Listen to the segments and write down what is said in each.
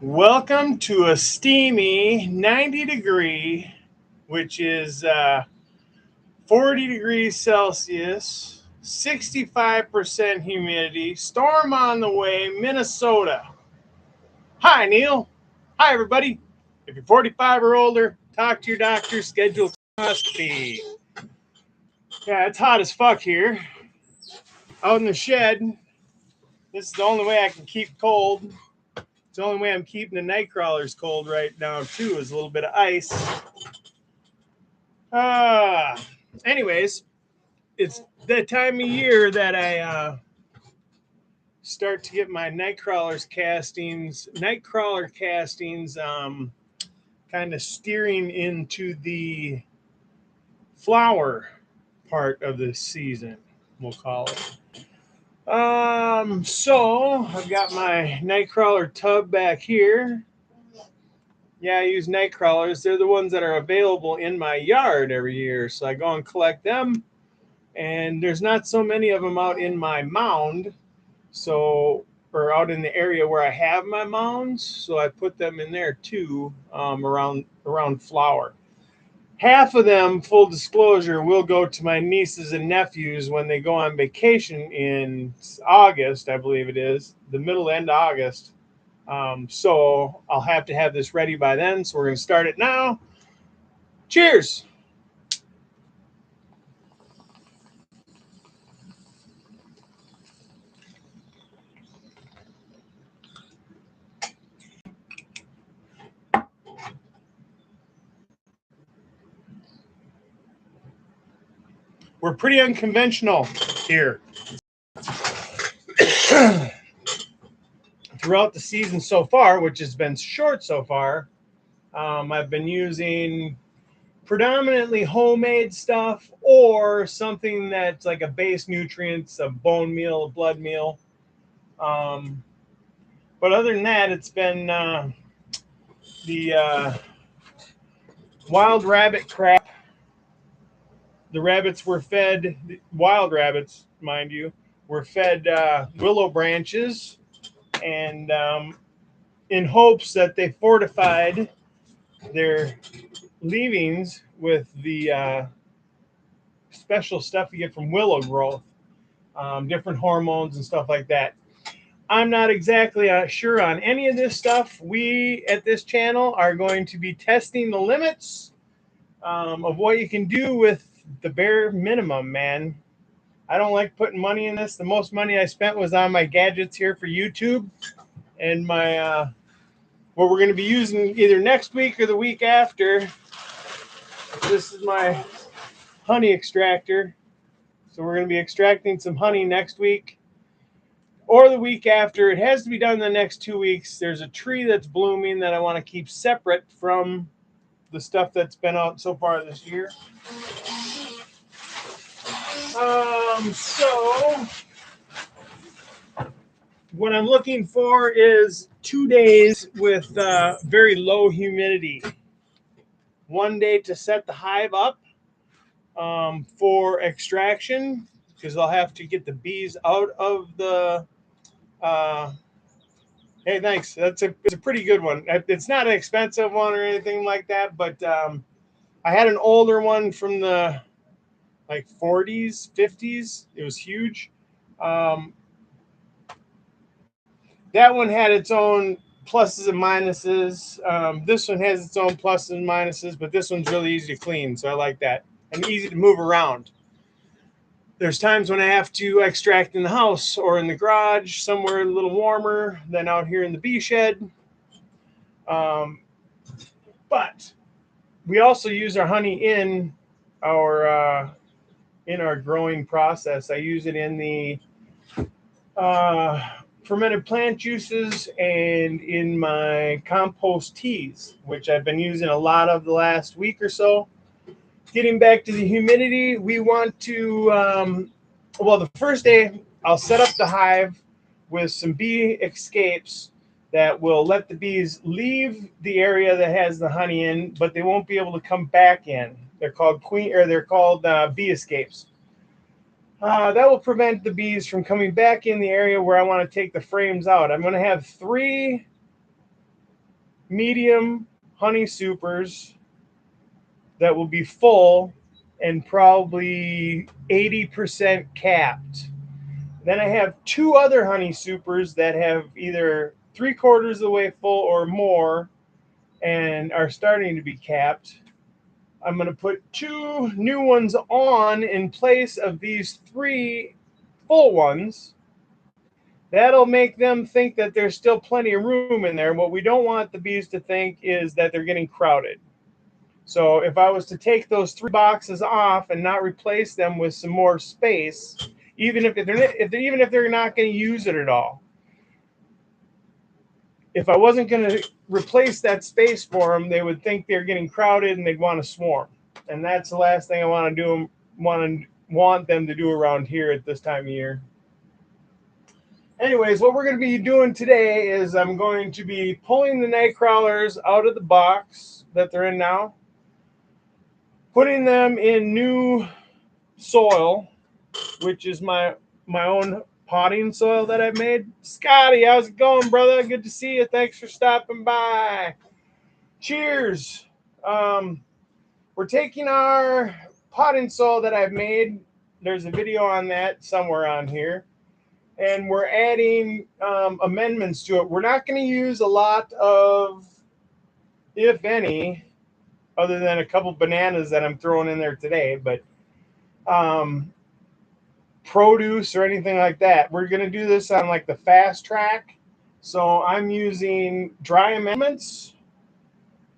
Welcome to a steamy 90 degree, which is 40 degrees Celsius, 65% humidity, storm on the way, Minnesota. Hi, Neil. Hi, everybody. If you're 45 or older, talk to your doctor, schedule colonoscopy. Yeah, it's hot as fuck here. Out in the shed. This is the only way I can keep cold. It's the only way I'm keeping the night crawlers cold right now, too, is a little bit of ice. Uh, anyways, it's the time of year that I start to get my nightcrawler castings, kind of steering into the flower part of the season, we'll call it. So I've got my nightcrawler tub back here. Yeah, I use night crawlers. They're the ones that are available in my yard every year. So I go and collect them. And there's not so many of them out in my mound. So, or out in the area where I have my mounds. So I put them in there too, around flower. Half of them, full disclosure, will go to my nieces and nephews when they go on vacation in August, I believe it is, the middle end of August. So I'll have to have this ready by then. So we're going to start it now. Cheers. We're pretty unconventional here. Throughout the season so far, which has been short so far, I've been using predominantly homemade stuff or something that's like a base nutrients, a bone meal, a blood meal. Um, but other than that, it's been the wild rabbit crap. The rabbits were fed, wild rabbits, mind you, were fed willow branches and in hopes that they fortified their leavings with the special stuff you get from willow growth, different hormones and stuff like that. I'm not exactly sure on any of this stuff. We at this channel are going to be testing the limits of what you can do with the bare minimum, man. I don't like putting money in this. The most money I spent was on my gadgets here for YouTube and my what we're going to be using either next week or the week after. This is my honey extractor. So we're going to be extracting some honey next week or the week after. It has to be done in the next 2 weeks. There's a tree that's blooming that I want to keep separate from the stuff that's been out so far this year. So what I'm looking for is 2 days with very low humidity. One day to set the hive up for extraction because I'll have to get the bees out of the. Hey, thanks. It's a pretty good one. It's not an expensive one or anything like that, but I had an older one from the like 40s, 50s. It was huge. Um, that one had its own pluses and minuses. This one has its own pluses and minuses, but this one's really easy to clean, so I like that and easy to move around. There's times when I have to extract in the house or in the garage, somewhere a little warmer than out here in the bee shed. Um, but we also use our honey our in our growing process. I use it in the uh, fermented plant juices and in my compost teas, which I've been using a lot of the last week or so. Getting back to the humidity, we want to, well, the first day I'll set up the hive with some bee escapes that will let the bees leave the area that has the honey in, but they won't be able to come back in. They're called bee escapes. That will prevent the bees from coming back in the area where I want to take the frames out. I'm going to have three medium honey supers that will be full and probably 80% capped. Then I have two other honey supers that have either 3/4 of the way full or more and are starting to be capped. I'm going to put two new ones on in place of these three full ones. That'll make them think that there's still plenty of room in there. What we don't want the bees to think is that they're getting crowded. So if I was to take those three boxes off and not replace them with some more space, even if they're not going to use it at all, if I wasn't going to replace that space for them, they would think they're getting crowded and they'd want to swarm. And that's the last thing I want to do. Want them to do around here at this time of year. Anyways, what we're going to be doing today is I'm going to be pulling the night crawlers out of the box that they're in now, putting them in new soil, which is my own potting soil that I've made. Scotty, how's it going, brother? Good to see you. Thanks for stopping by. Cheers. We're taking our potting soil that I've made. There's a video on that somewhere on here. And we're adding amendments to it. We're not going to use a lot of, if any, other than a couple bananas that I'm throwing in there today, but produce or anything like that. We're going to do this on like the fast track. So I'm using dry amendments.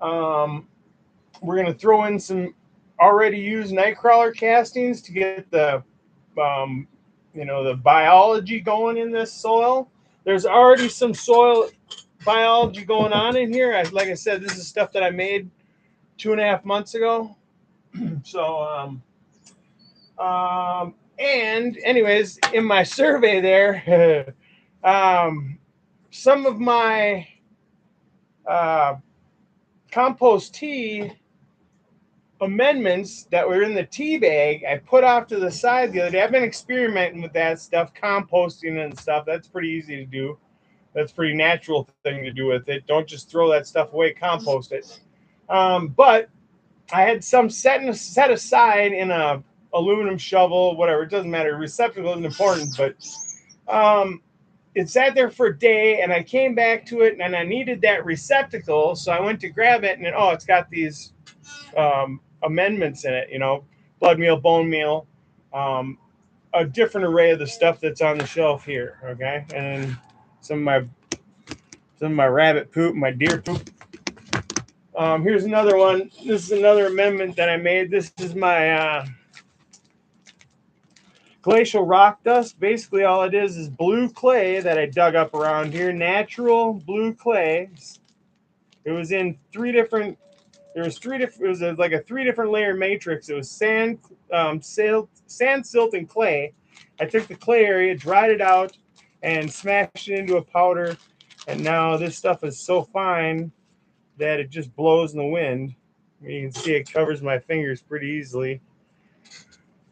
We're going to throw in some already used nightcrawler castings to get the the biology going in this soil. There's already some soil biology going on in here. Like I said, this is stuff that I made 2.5 months ago. So, and anyways, in my survey there, some of my compost tea amendments that were in the tea bag, I put off to the side the other day. I've been experimenting with that stuff, composting and stuff. That's pretty easy to do. That's a pretty natural thing to do with it. Don't just throw that stuff away, compost it. But I had some set aside in a aluminum shovel, whatever. It doesn't matter. Receptacle isn't important, but it sat there for a day, and I came back to it, and I needed that receptacle, so I went to grab it, and it's got these amendments in it, blood meal, bone meal, a different array of the stuff that's on the shelf here. Okay. And then some of my rabbit poop, my deer poop. Here's another one. This is another amendment that I made. This is my glacial rock dust. Basically all it is blue clay that I dug up around here, natural blue clay. It was in three different like a 3 different layer matrix. It was sand, silt, and clay. I took the clay area, dried it out, and smashed it into a powder. And now this stuff is so fine that it just blows in the wind. You can see it covers my fingers pretty easily.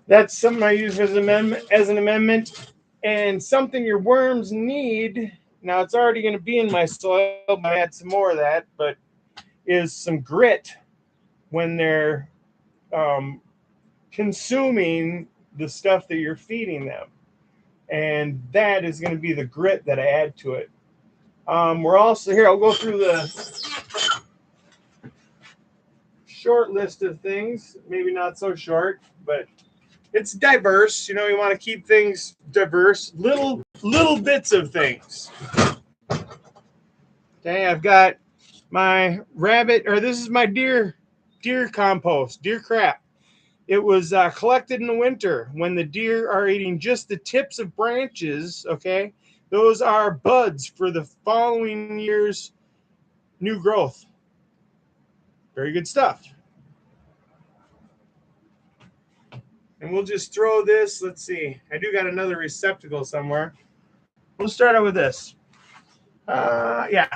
That's something I use as an amendment, and something your worms need. Now it's already going to be in my soil, but I add some more of that, but is some grit when they're consuming the stuff that you're feeding them. And that is going to be the grit that I add to it. We're also here. I'll go through the short list of things. Maybe not so short, but it's diverse. You want to keep things diverse. Little bits of things. Okay, I've got my this is my deer compost, deer crap. It was collected in the winter when the deer are eating just the tips of branches. Okay, those are buds for the following year's new growth. Very good stuff. And we'll just throw this. Let's see. I do got another receptacle somewhere. We'll start out with this. Yeah.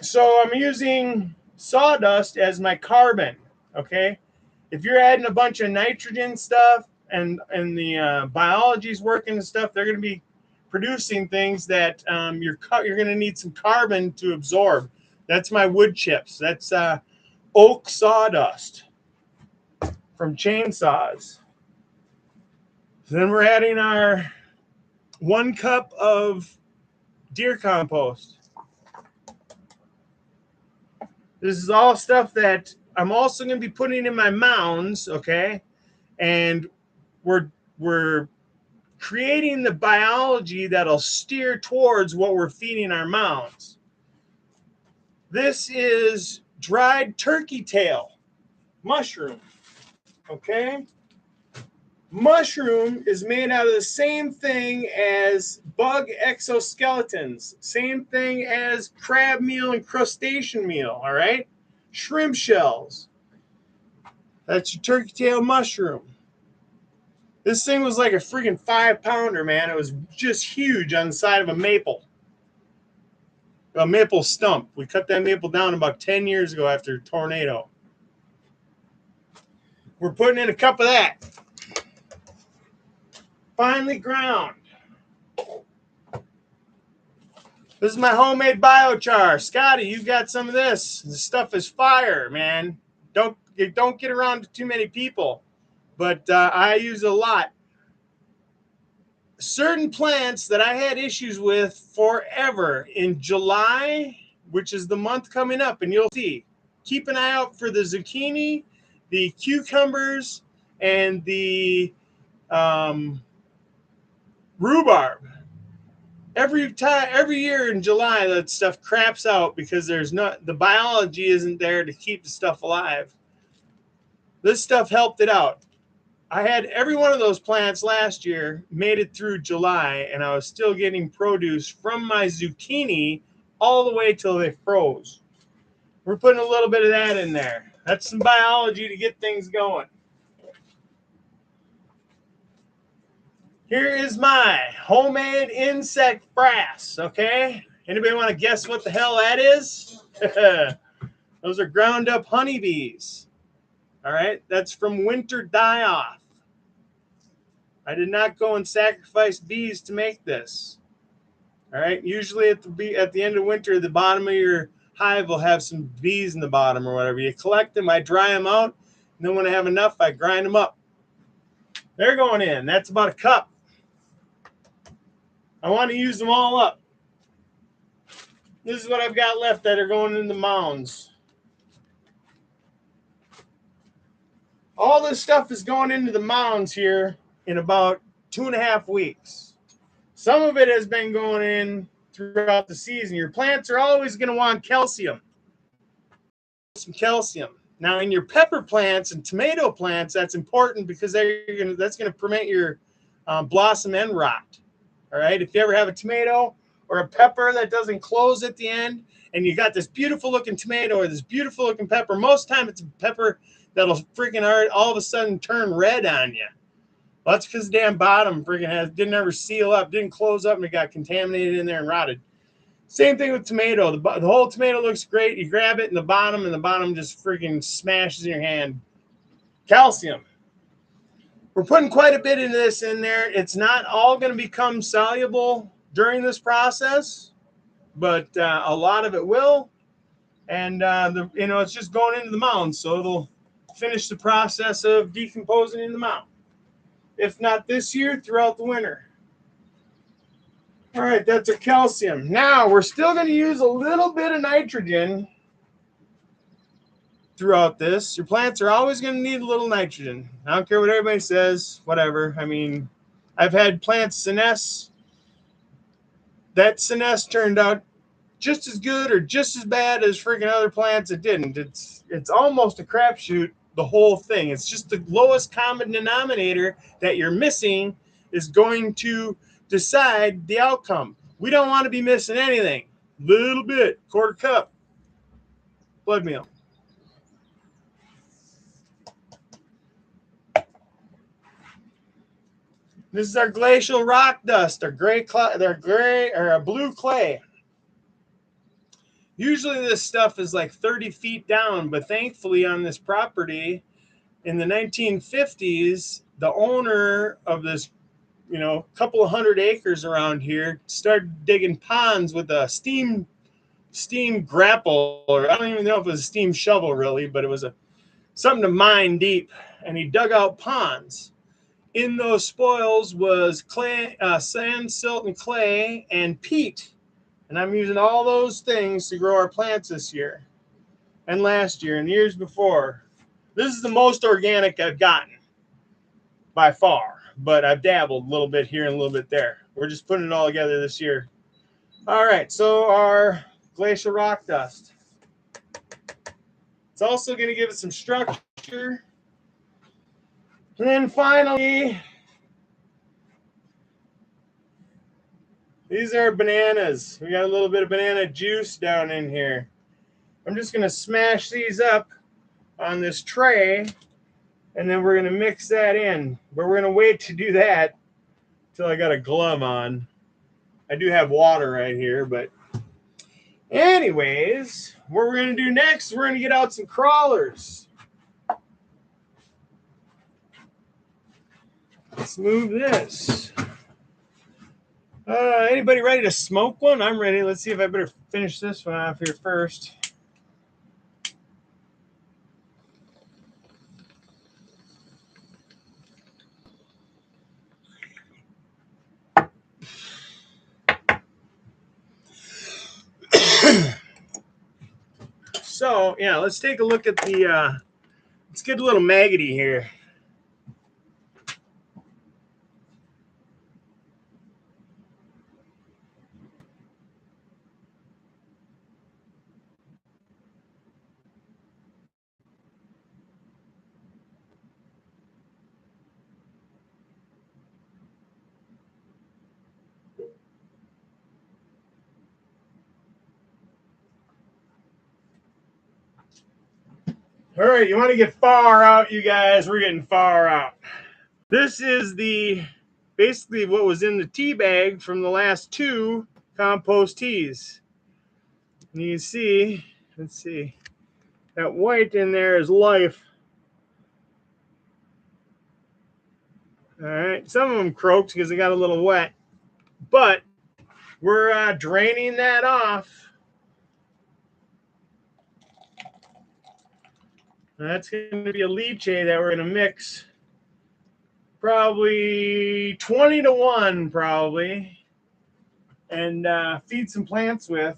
So I'm using sawdust as my carbon. Okay. If you're adding a bunch of nitrogen stuff and the biology's working and stuff, they're going to be producing things that you're going to need some carbon to absorb. That's my wood chips. That's oak sawdust from chainsaws. So then we're adding our 1 cup of deer compost. This is all stuff that I'm also going to be putting in my mounds, okay? And we're creating the biology that'll steer towards what we're feeding our mounds. This is dried turkey tail mushroom, okay? Mushroom is made out of the same thing as bug exoskeletons, same thing as crab meal and crustacean meal, all right? Shrimp shells. That's your turkey tail mushroom. This thing was like a freaking 5-pounder, man. It was just huge on the side of a maple stump. We cut that maple down about 10 years ago after a tornado. We're putting in a cup of that. Finely ground. This is my homemade biochar. Scotty, you got some of this. This stuff is fire, man. Don't get around to too many people, but I use a lot. Certain plants that I had issues with forever in July, which is the month coming up, and you'll see. Keep an eye out for the zucchini, the cucumbers, and the rhubarb. Every year in July, that stuff craps out because the biology isn't there to keep the stuff alive. This stuff helped it out. I had every one of those plants last year made it through July, and I was still getting produce from my zucchini all the way till they froze. We're putting a little bit of that in there. That's some biology to get things going. Here is my homemade insect frass, okay? Anybody want to guess what the hell that is? Those are ground up honeybees. All right, that's from Winter Die-Off. I did not go and sacrifice bees to make this. All right, usually at the end of winter, the bottom of your hive will have some bees in the bottom or whatever. You collect them, I dry them out, and then when I have enough, I grind them up. They're going in. That's about a cup. I want to use them all up. This is what I've got left that are going in the mounds. All this stuff is going into the mounds here in about 2.5 weeks. Some of it has been going in throughout the season. Your plants are always going to want calcium. Some calcium. Now, in your pepper plants and tomato plants, that's important because that's going to prevent your blossom end rot. All right. If you ever have a tomato or a pepper that doesn't close at the end, and you got this beautiful looking tomato or this beautiful looking pepper, most time it's a pepper that'll freaking all of a sudden turn red on you. Well, that's because the damn bottom didn't ever seal up, didn't close up, and it got contaminated in there and rotted. Same thing with tomato. The whole tomato looks great. You grab it in the bottom, and the bottom just freaking smashes in your hand. Calcium. We're putting quite a bit of this in there. It's not all going to become soluble during this process, but a lot of it will. And, it's just going into the mound, so it'll finish the process of decomposing in the mound. If not this year, throughout the winter. All right, that's our calcium. Now, we're still going to use a little bit of nitrogen throughout this. Your plants are always going to need a little nitrogen. I don't care what everybody says, whatever. I mean, I've had plants senesce. That senesce turned out just as good or just as bad as freaking other plants that didn't. It's almost a crapshoot, the whole thing. It's just the lowest common denominator that you're missing is going to decide the outcome. We don't want to be missing anything. Little bit, quarter cup blood meal. This is our glacial rock dust, our blue clay. Usually this stuff is like 30 feet down, but thankfully on this property in the 1950s, the owner of this, couple of 100 acres around here started digging ponds with a steam steam grapple, or I don't even know if it was a steam shovel really, but it was something to mine deep. And he dug out ponds. In those spoils was clay, sand, silt, and clay, and peat. And I'm using all those things to grow our plants this year, and last year, and the years before. This is the most organic I've gotten by far, but I've dabbled a little bit here and a little bit there. We're just putting it all together this year. All right, so our glacial rock dust. It's also going to give it some structure. And then finally, these are bananas. We got a little bit of banana juice down in here. I'm just going to smash these up on this tray, and then we're going to mix that in. But we're going to wait to do that until I got a glove on. I do have water right here, but anyways, what we're going to do next, we're going to get out some crawlers. Let's move this. Anybody ready to smoke one? I'm ready. Let's see if I better finish this one off here first. So, yeah, let's take a look at the, let's get a little maggoty here. All right, you want to get far out, you guys? We're getting far out. This is basically what was in the tea bag from the last two compost teas. And you can see, let's see, that white in there is life. All right, some of them croaked because they got a little wet, but we're draining that off. That's going to be a leachate that we're going to mix probably 20 to 1 probably, and feed some plants with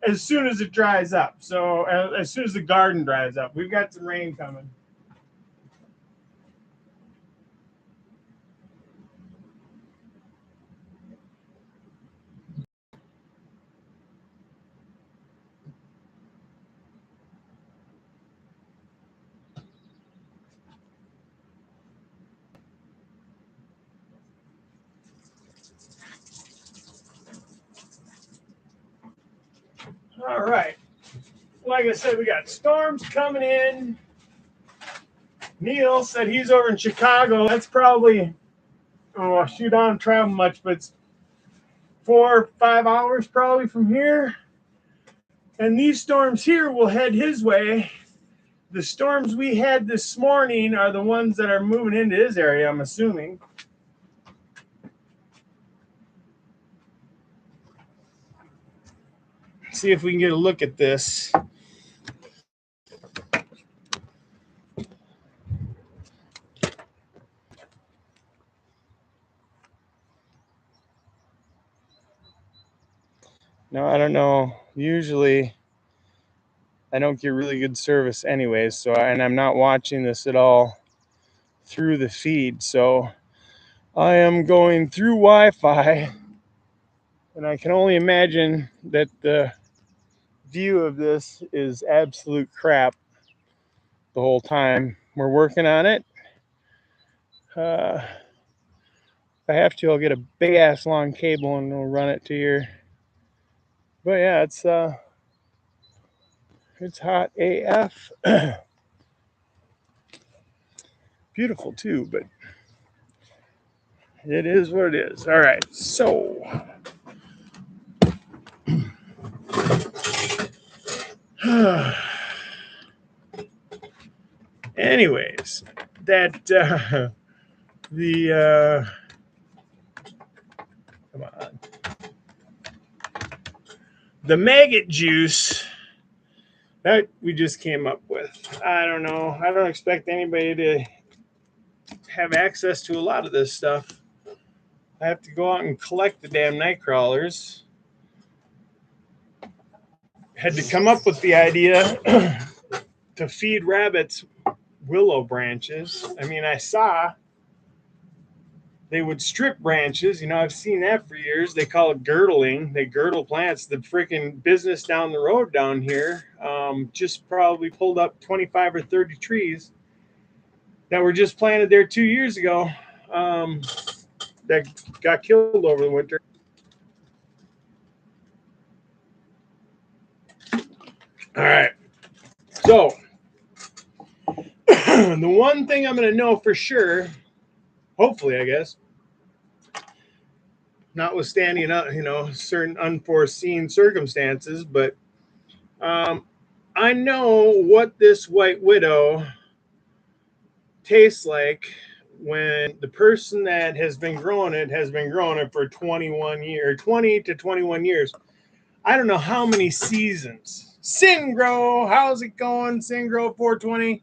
as soon as it dries up. So as soon as the garden dries up. We've got some rain coming. All right. Like I said, we got storms coming in. Neil said he's over in Chicago. That's probably, oh, shoot, I don't travel much, but it's 4 or 5 hours probably from here. And these storms here will head his way. The storms we had this morning are the ones that are moving into his area, I'm assuming. See if we can get a look at this. No, I don't know. Usually I don't get really good service anyways, so and I'm not watching this at all through the feed, so I am going through Wi-Fi, and I can only imagine that the view of this is absolute crap the whole time. We're working on it. If I have to, I'll get a big ass long cable and we'll run it to here. But yeah, it's hot AF. Beautiful too, but it is what it is. All right, so anyways, that come on, the maggot juice that we just came up with. I don't know. I don't expect anybody to have access to a lot of this stuff. I have to go out and collect the damn night crawlers. Had to come up with the idea to feed rabbits willow branches. I mean, I saw they would strip branches. You know, I've seen that for years. They call it girdling. They girdle plants. The freaking business down the road down here just probably pulled up 25 or 30 trees that were just planted there 2 years ago that got killed over the winter. All right. So the one thing I'm going to know for sure, hopefully, I guess, notwithstanding, certain unforeseen circumstances, but I know what this White Widow tastes like when the person that has been growing it has been growing it for 20 to 21 years. I don't know how many seasons. Singro, how's it going? Singro 420.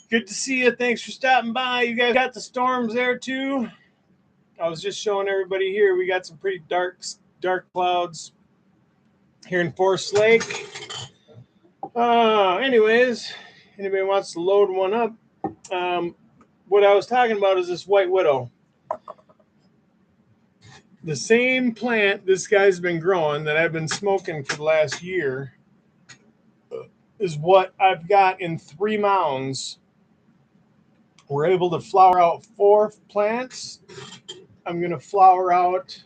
Good to see you. Thanks for stopping by. You guys got the storms there too. I was just showing everybody here. We got some pretty dark clouds here in Forest Lake. Anyways, anybody wants to load one up? What I was talking about is this White Widow. The same plant this guy's been growing that I've been smoking for the last year is what I've got in 3 mounds. We're able to flower out 4 plants. I'm going to flower out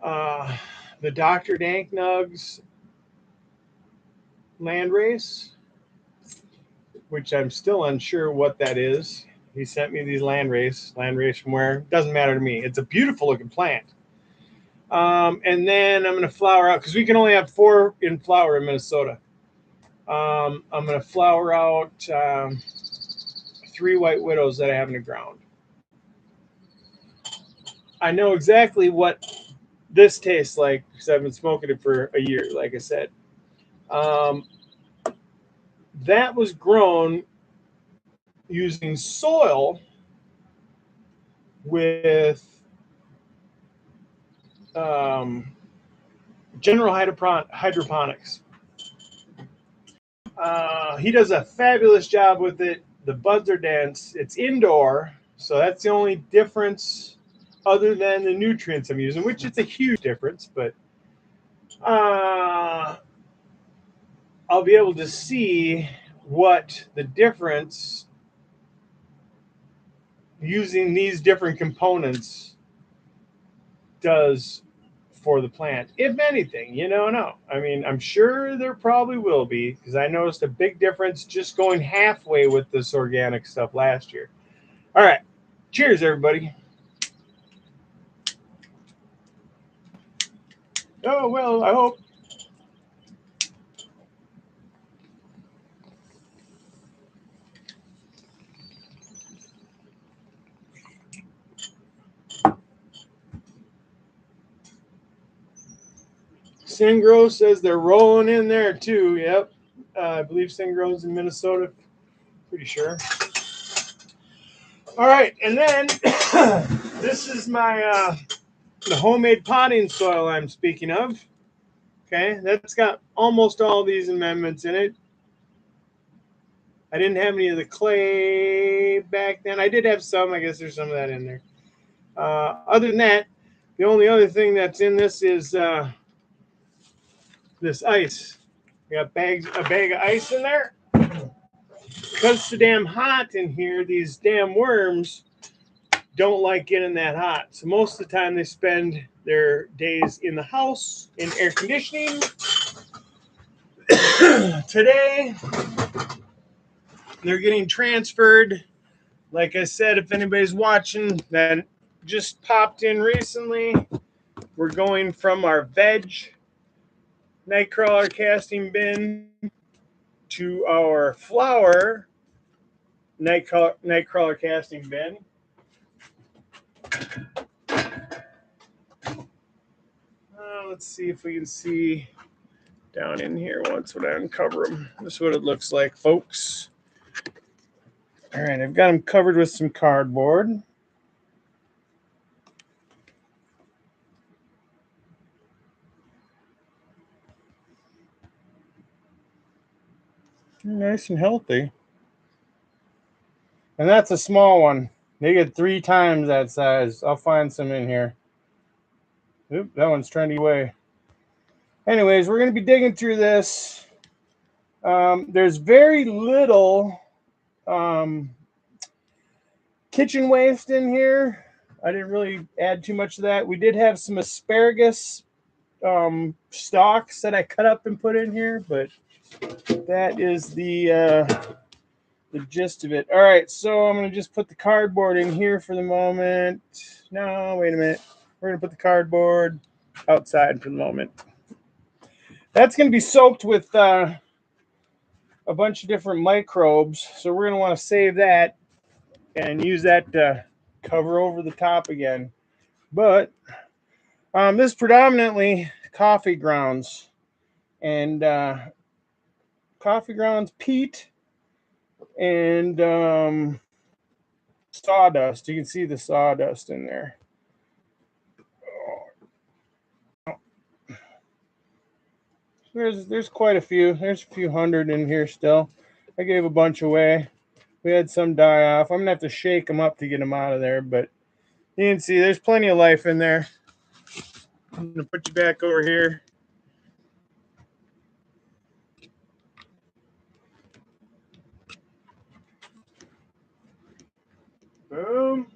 the Dr. Dank Nugs landrace, which I'm still unsure what that is. He sent me these landrace from where? Doesn't matter to me. It's a beautiful looking plant. And then I'm going to flower out, because we can only have 4 in flower in Minnesota. I'm going to flower out 3 White Widows that I have in the ground. I know exactly what this tastes like because I've been smoking it for a year, like I said. That was grown using soil with General Hydroponics. He does a fabulous job with it. The buds are dense. It's indoor, so that's the only difference other than the nutrients I'm using, which is a huge difference, but I'll be able to see what the difference using these different components does for the plant, if anything. No. I mean, I'm sure there probably will be, because I noticed a big difference just going halfway with this organic stuff last year. All right. Cheers, everybody. Oh, well, I hope. Singro says they're rolling in there too. Yep. I believe Singro's in Minnesota. Pretty sure. All right. And then this is my the homemade potting soil I'm speaking of. Okay. That's got almost all these amendments in it. I didn't have any of the clay back then. I did have some. I guess there's some of that in there. Other than that, the only other thing that's in this is this ice. We got a bag of ice in there. Because it's so damn hot in here, these damn worms don't like getting that hot. So most of the time they spend their days in the house in air conditioning. Today, they're getting transferred. Like I said, if anybody's watching that just popped in recently, we're going from our veg nightcrawler casting bin to our flower nightcrawler casting bin. let's see if we can see down in here once when I uncover them. This is what it looks like, folks. All right, I've got them covered with some cardboard. Nice and healthy. And that's a small one. They get 3 times that size. I'll find some in here. Oop, that one's trendy way. Anyways, we're going to be digging through this. There's very little kitchen waste in here. I didn't really add too much of that. We did have some asparagus stalks that I cut up and put in here, but that is the gist of it. All right, so I'm going to just put the cardboard in here for the moment. No, wait a minute. We're going to put the cardboard outside for the moment. That's going to be soaked with a bunch of different microbes, so we're going to want to save that and use that to cover over the top again. But this is predominantly coffee grounds, and coffee grounds, peat, and sawdust. You can see the sawdust in there. There's quite a few. There's a few hundred in here still. I gave a bunch away. We had some die off. I'm gonna have to shake them up to get them out of there, but you can see there's plenty of life in there. I'm gonna put you back over here. Boom.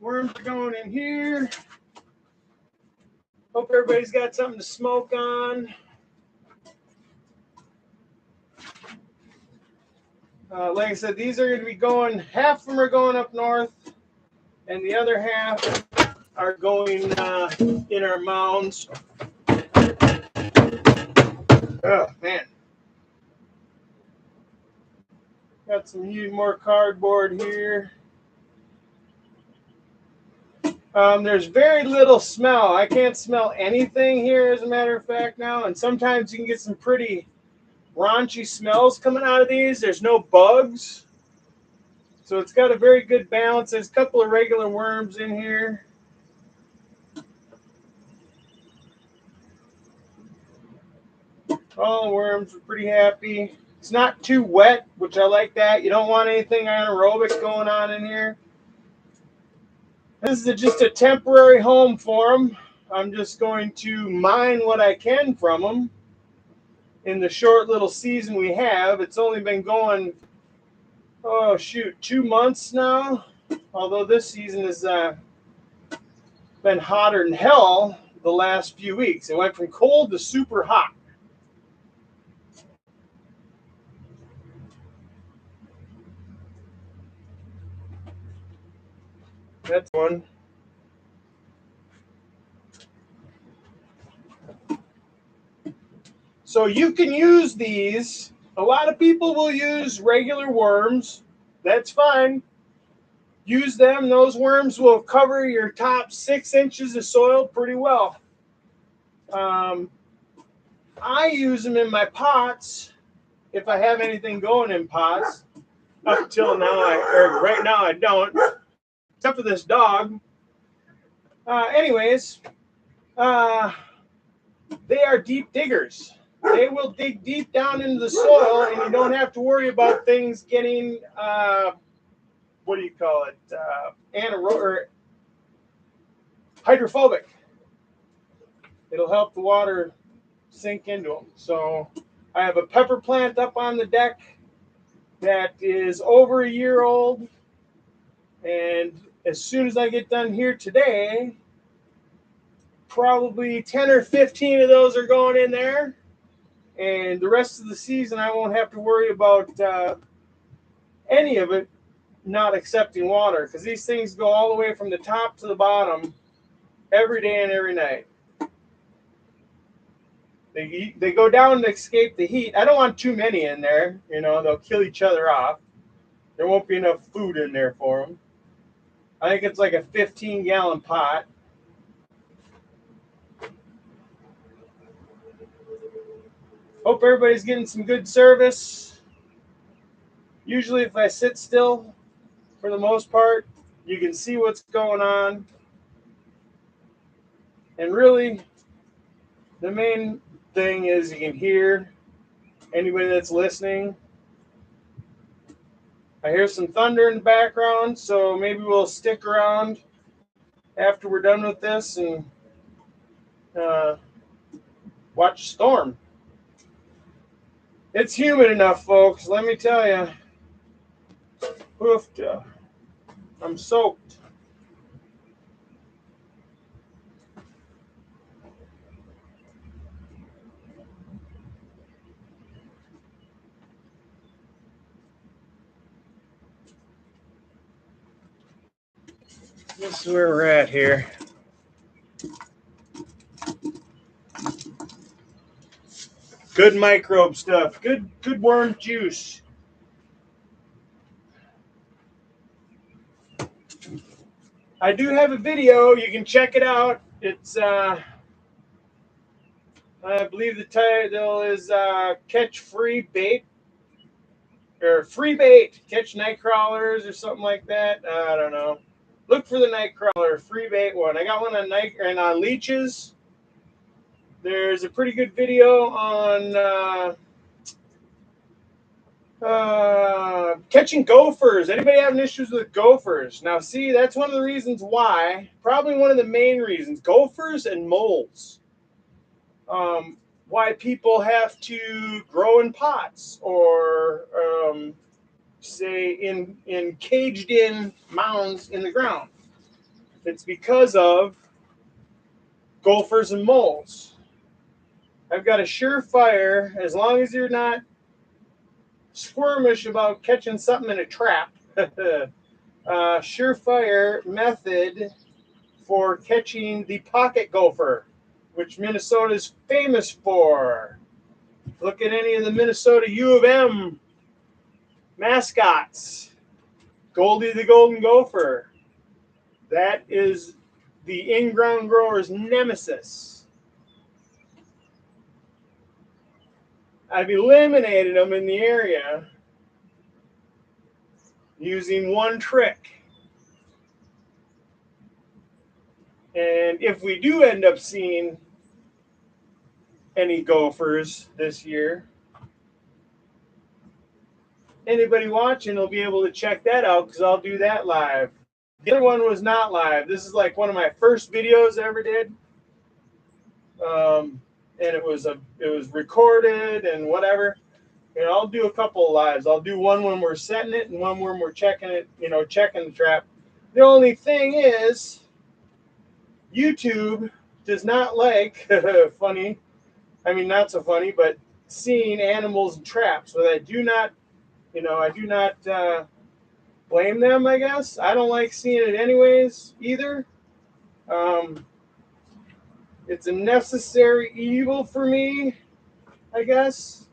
Worms are going in here. Hope everybody's got something to smoke on. Like I said, these are going to be going, half of them are going up north, and the other half are going in our mounds. Oh, man. Got some more cardboard here. There's very little smell. I can't smell anything here, as a matter of fact, now. And sometimes you can get some pretty raunchy smells coming out of these. There's no bugs. So it's got a very good balance. There's a couple of regular worms in here. All the worms are pretty happy. It's not too wet, which I like that. You don't want anything anaerobic going on in here. This is just a temporary home for them. I'm just going to mine what I can from them in the short little season we have. It's only been going, 2 months now. Although this season has been hotter than hell the last few weeks. It went from cold to super hot. That's one. So you can use these. A lot of people will use regular worms. That's fine. Use them. Those worms will cover your top 6 inches of soil pretty well. I use them in my pots if I have anything going in pots. Up till now, right now I don't, except for this dog. Anyways, they are deep diggers. They will dig deep down into the soil, and you don't have to worry about things getting, what do you call it, anaerobic, hydrophobic. It'll help the water sink into them. So I have a pepper plant up on the deck that is over a year old, and as soon as I get done here today, probably 10 or 15 of those are going in there. And the rest of the season, I won't have to worry about any of it not accepting water, because these things go all the way from the top to the bottom every day and every night. They go down to escape the heat. I don't want too many in there. They'll kill each other off. There won't be enough food in there for them. I think it's like a 15-gallon pot. Hope everybody's getting some good service. Usually if I sit still, for the most part, you can see what's going on. And really, the main thing is you can hear anybody that's listening. I hear some thunder in the background, so maybe we'll stick around after we're done with this and uh, watch storm. It's humid enough, folks. Let me tell you. Oofed. I'm soaked. This is where we're at here. Good microbe stuff. Good worm juice. I do have a video. You can check it out. It's I believe the title is Catch Free Bait or Free Bait, Catch Night Crawlers or something like that. I don't know. Look for the night crawler free bait one. I got one on night and on leeches. There's a pretty good video on catching gophers. Anybody having issues with gophers? Now, see, that's one of the reasons why, probably one of the main reasons, gophers and moles. Why people have to grow in pots or say in caged in mounds in the ground. It's because of gophers and moles. I've got a surefire, as long as you're not squirmish about catching something in a trap, surefire method for catching the pocket gopher, which Minnesota is famous for. Look at any of the Minnesota U of M mascots. Goldie the Golden Gopher. That is the in-ground grower's nemesis. I've eliminated them in the area using one trick. And if we do end up seeing any gophers this year, anybody watching will be able to check that out because I'll do that live. The other one was not live. This is like one of my first videos I ever did. And it was recorded and whatever. And I'll do a couple of lives. I'll do one when we're setting it and one when we're checking it, checking the trap. The only thing is, YouTube does not like funny, I mean, not so funny, but seeing animals and traps. But I do not blame them, I guess. I don't like seeing it anyways either. It's a necessary evil for me, I guess.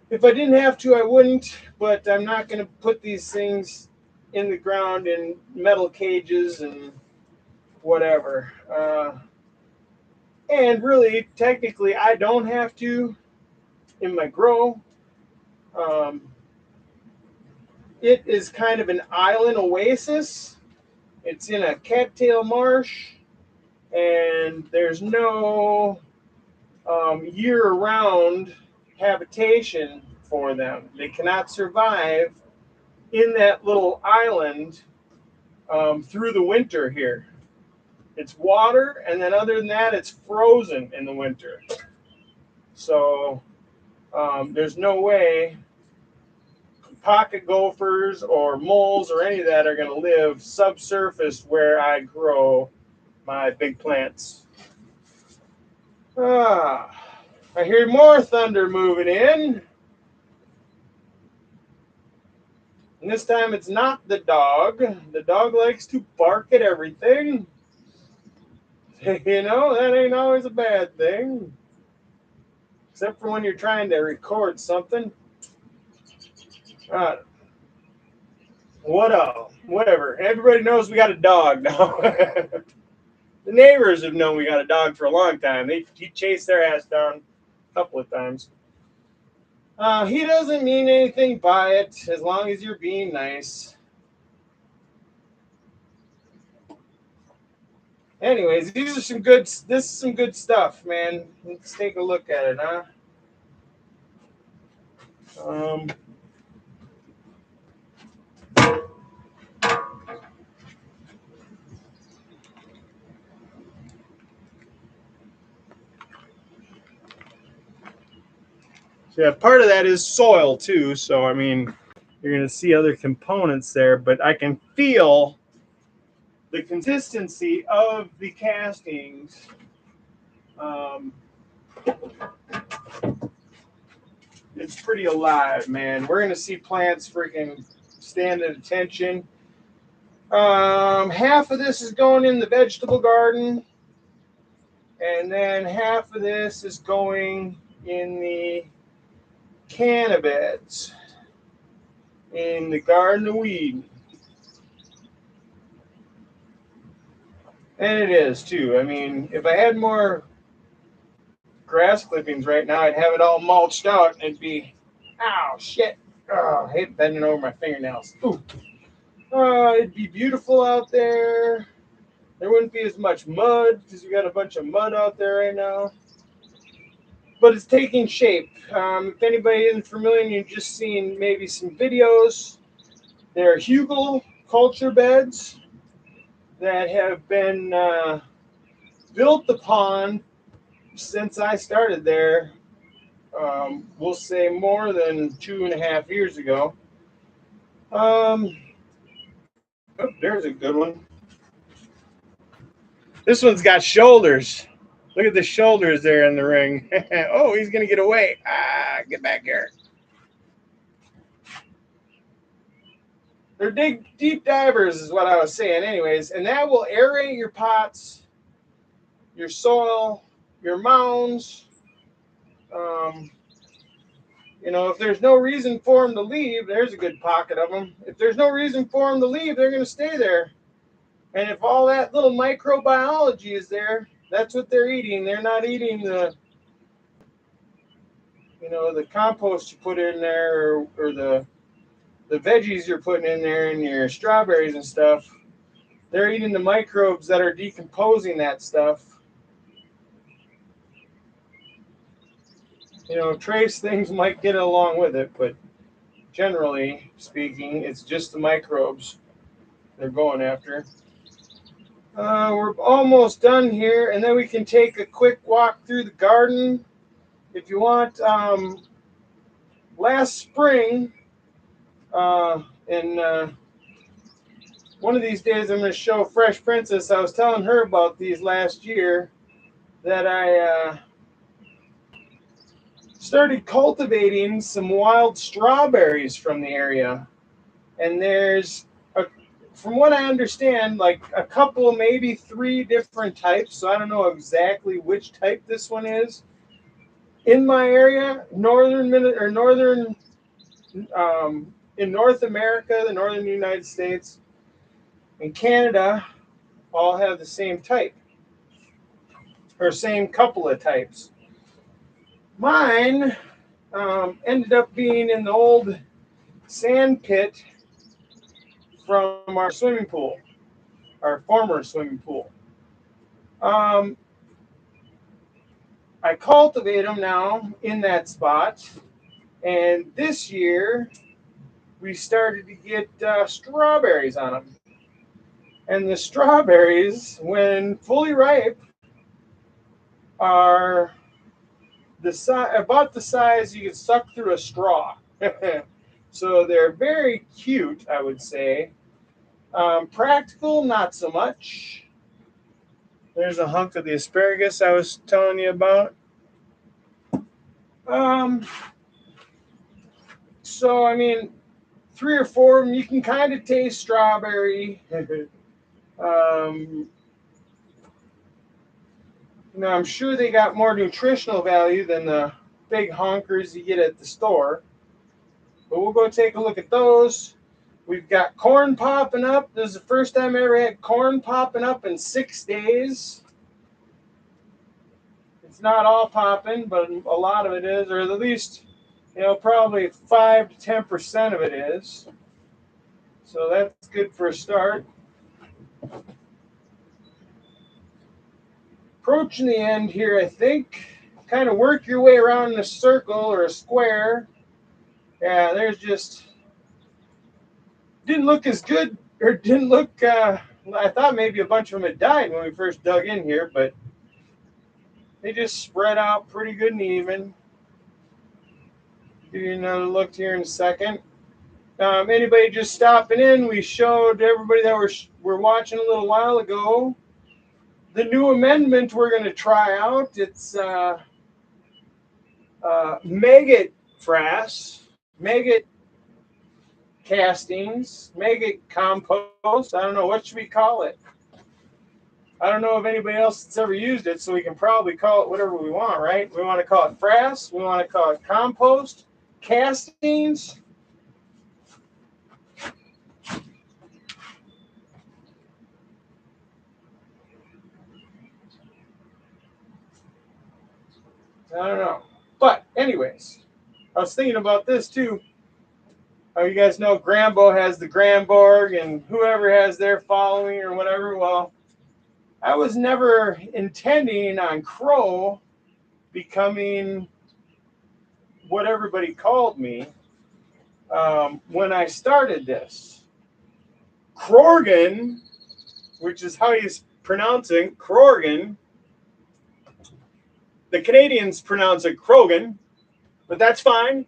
If I didn't have to, I wouldn't, but I'm not going to put these things in the ground in metal cages and whatever. And really, technically, I don't have to in my grow. It is kind of an island oasis. It's in a cattail marsh, and there's no year-round habitation for them. They cannot survive in that little island through the winter here. It's water, and then other than that, it's frozen in the winter. So there's no way pocket gophers or moles or any of that are going to live subsurface where I grow my big plants. I hear more thunder moving in. And this time it's not the dog. The dog likes to bark at everything. That ain't always a bad thing. Except for when you're trying to record something. Whatever. Everybody knows we got a dog now. The neighbors have known we got a dog for a long time. He chased their ass down a couple of times. He doesn't mean anything by it as long as you're being nice. Anyways, these are some good. This is some good stuff, man. Let's take a look at it, huh? Um, so yeah, part of that is soil too. So I mean, you're gonna see other components there, but I can feel the consistency of the castings. Um, it's pretty alive, man. We're gonna see plants freaking stand at attention. Half of this is going in the vegetable garden, and then half of this is going in the cannabis in the Garden of Weed. And it is too. I mean, if I had more grass clippings right now, I'd have it all mulched out and it'd be, ow, shit. Oh, I hate bending over my fingernails. Ooh. It'd be beautiful out there. There wouldn't be as much mud because we got a bunch of mud out there right now. But it's taking shape. If anybody isn't familiar and you've just seen maybe some videos, there are hugel culture beds that have been built upon since I started there. We'll say more than 2.5 years ago. Oh, there's a good one. This one's got shoulders. Look at the shoulders there in the ring. Oh, he's gonna get away. Get back here. They're deep divers is what I was saying anyways, and that will aerate your pots, your soil, your mounds. If there's no reason for them to leave, there's a good pocket of them. If there's no reason for them to leave, they're going to stay there. And if all that little microbiology is there, that's what they're eating. They're not eating the compost you put in there or the veggies you're putting in there and your strawberries and stuff. They're eating the microbes that are decomposing that stuff. Trace things might get along with it, but generally speaking, it's just the microbes they're going after. We're almost done here, and then we can take a quick walk through the garden if you want. Last spring, and one of these days I'm going to show Fresh Princess. I was telling her about these last year that I started cultivating some wild strawberries from the area. And there's, from what I understand, like a couple, maybe 3 different types. So I don't know exactly which type this one is. In my area, in North America, the northern United States, and Canada all have the same type, or same couple of types. Mine ended up being in the old sand pit from our swimming pool, our former swimming pool. I cultivate them now in that spot, and this year we started to get strawberries on them. And the strawberries, when fully ripe, are about the size you could suck through a straw. So they're very cute, I would say. Practical, not so much. There's a hunk of the asparagus I was telling you about. So, I mean, 3 or 4 of them, you can kind of taste strawberry. I'm sure they got more nutritional value than the big honkers you get at the store. But we'll go take a look at those. We've got corn popping up. This is the first time I ever had corn popping up in 6 days. It's not all popping, but a lot of it is, or at least, probably 5 to 10% of it is. So that's good for a start. Approaching the end here, I think. Kind of work your way around in a circle or a square. Yeah, there's just didn't look as good, or didn't look. I thought maybe a bunch of them had died when we first dug in here, but they just spread out pretty good and even. Give you another look here in a second. Anybody just stopping in? We showed everybody that we're watching a little while ago the new amendment we're going to try out. It's maggot frass, maggot castings, maggot compost. I don't know, what should we call it? I don't know if anybody else that's ever used it, so we can probably call it whatever we want, right? We want to call it frass. We want to call it compost, castings. I don't know. But anyways, I was thinking about this too. You guys know Grambo has the Gramborg and whoever has their following or whatever. Well, I was never intending on Crow becoming what everybody called me when I started this. Crorgan, which is how he's pronouncing Crorgan. The Canadians pronounce it Krogan, but that's fine.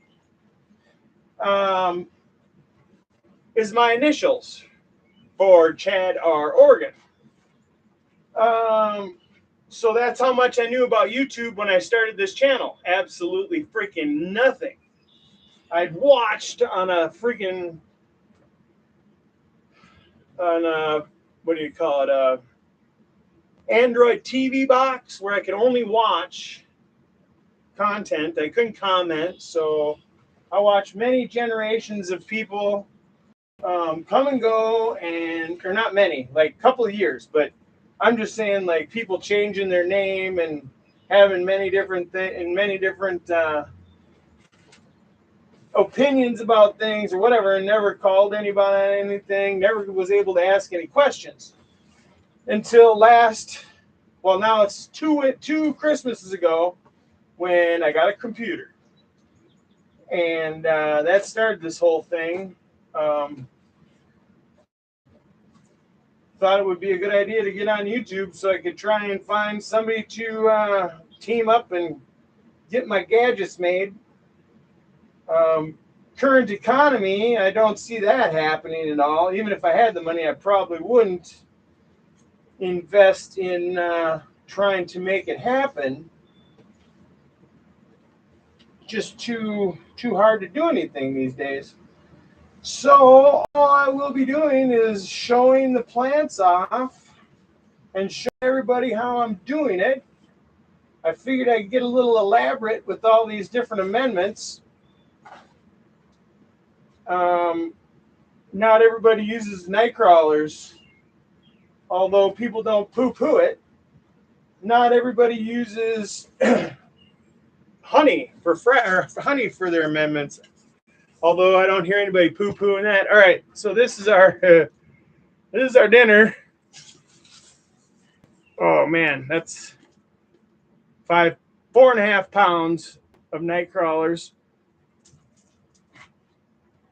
Is my initials for Chad R. Oregon. So that's how much I knew about YouTube when I started this channel. Absolutely freaking nothing. I'd watched on a freaking, what do you call it? Android TV box where I could only watch content. I couldn't comment. So I watched many generations of people come and go, or not many, like a couple of years, but I'm just saying, like, people changing their name and having many different opinions about things or whatever, and never called anybody on anything, never was able to ask any questions until now it's two Christmases ago when I got a computer, and that started this whole thing. Thought it would be a good idea to get on YouTube so I could try and find somebody to team up and get my gadgets made. Current economy, I don't see that happening at all. Even if I had the money, I probably wouldn't invest in trying to make it happen. Just too hard to do anything these days. So all I will be doing is showing the plants off and show everybody how I'm doing it. I figured I'd get a little elaborate with all these different amendments. Not everybody uses night crawlers, although people don't poo-poo it. Not everybody uses honey for their amendments, although I don't hear anybody poo-pooing that. All right, so this is our dinner. Oh man, that's 4.5 pounds of night crawlers.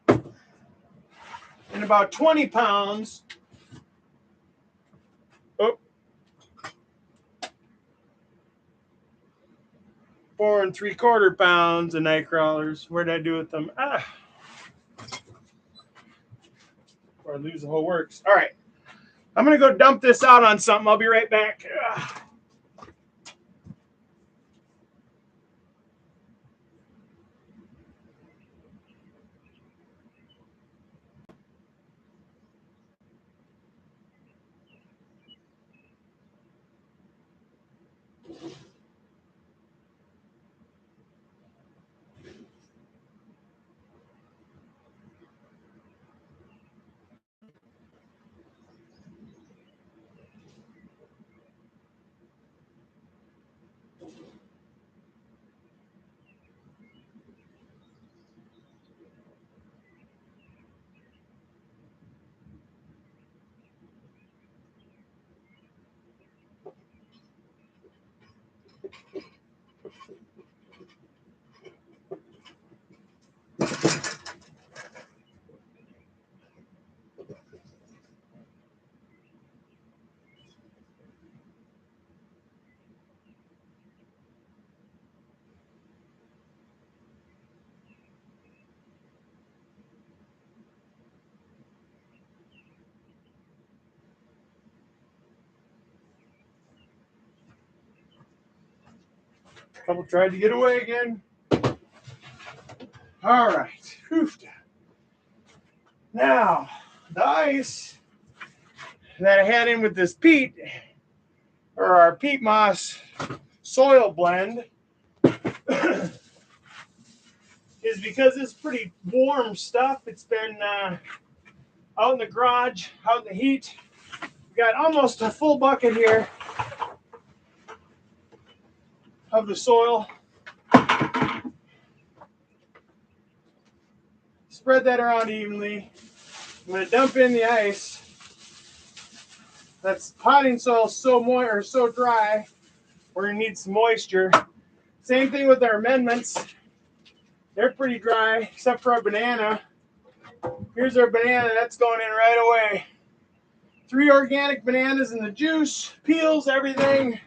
And about 20 pounds. Oh, 4 3/4 pounds of night crawlers. Where did I do with them? Or I lose the whole works. All right. I'm going to go dump this out on something. I'll be right back. Couple tried to get away again. All right. Whew. Now, the ice that I had in with this peat, or our peat moss soil blend, is because it's pretty warm stuff. It's been out in the garage, out in the heat. We got almost a full bucket here of the soil. Spread that around evenly. I'm going to dump in the ice. That's potting soil so moist or so dry, we're going to need some moisture. Same thing with our amendments. They're pretty dry, except for our banana. Here's our banana. That's going in right away. 3 organic bananas in the juice, peels, everything.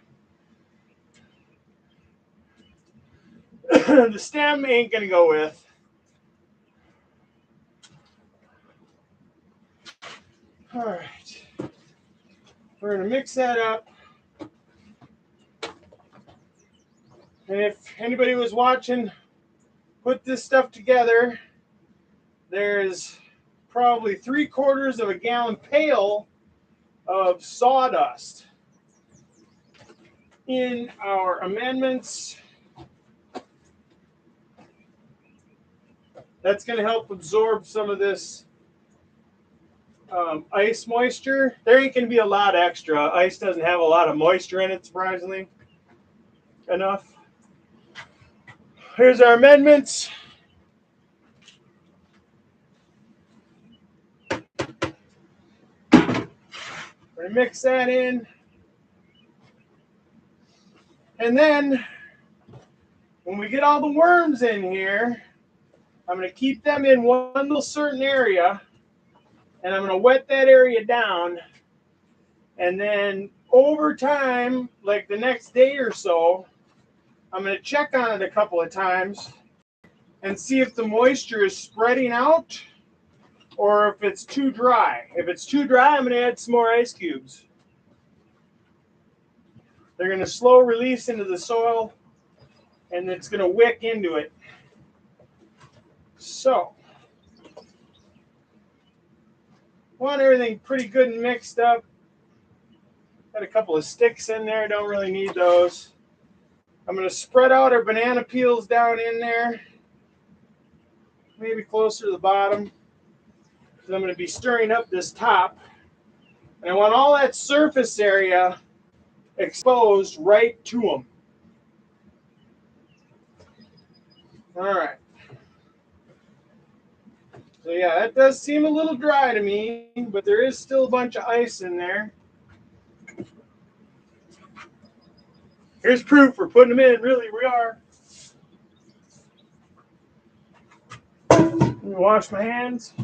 The stem ain't going to go with. All right. We're going to mix that up. And if anybody was watching, put this stuff together, there's probably 3/4 of a gallon pail of sawdust in our amendments. That's going to help absorb some of this ice moisture. There ain't going to be a lot extra. Ice doesn't have a lot of moisture in it, surprisingly enough. Here's our amendments. We're going to mix that in. And then when we get all the worms in here, I'm going to keep them in one little certain area, and I'm going to wet that area down. And then over time, like the next day or so, I'm going to check on it a couple of times and see if the moisture is spreading out or if it's too dry. If it's too dry, I'm going to add some more ice cubes. They're going to slow release into the soil, and it's going to wick into it. So, want everything pretty good and mixed up. Got a couple of sticks in there, don't really need those. I'm going to spread out our banana peels down in there, maybe closer to the bottom. So I'm going to be stirring up this top. And I want all that surface area exposed right to them. All right. So yeah, that does seem a little dry to me, but there is still a bunch of ice in there. Here's proof we're putting them in. Really, we are. Let me wash my hands.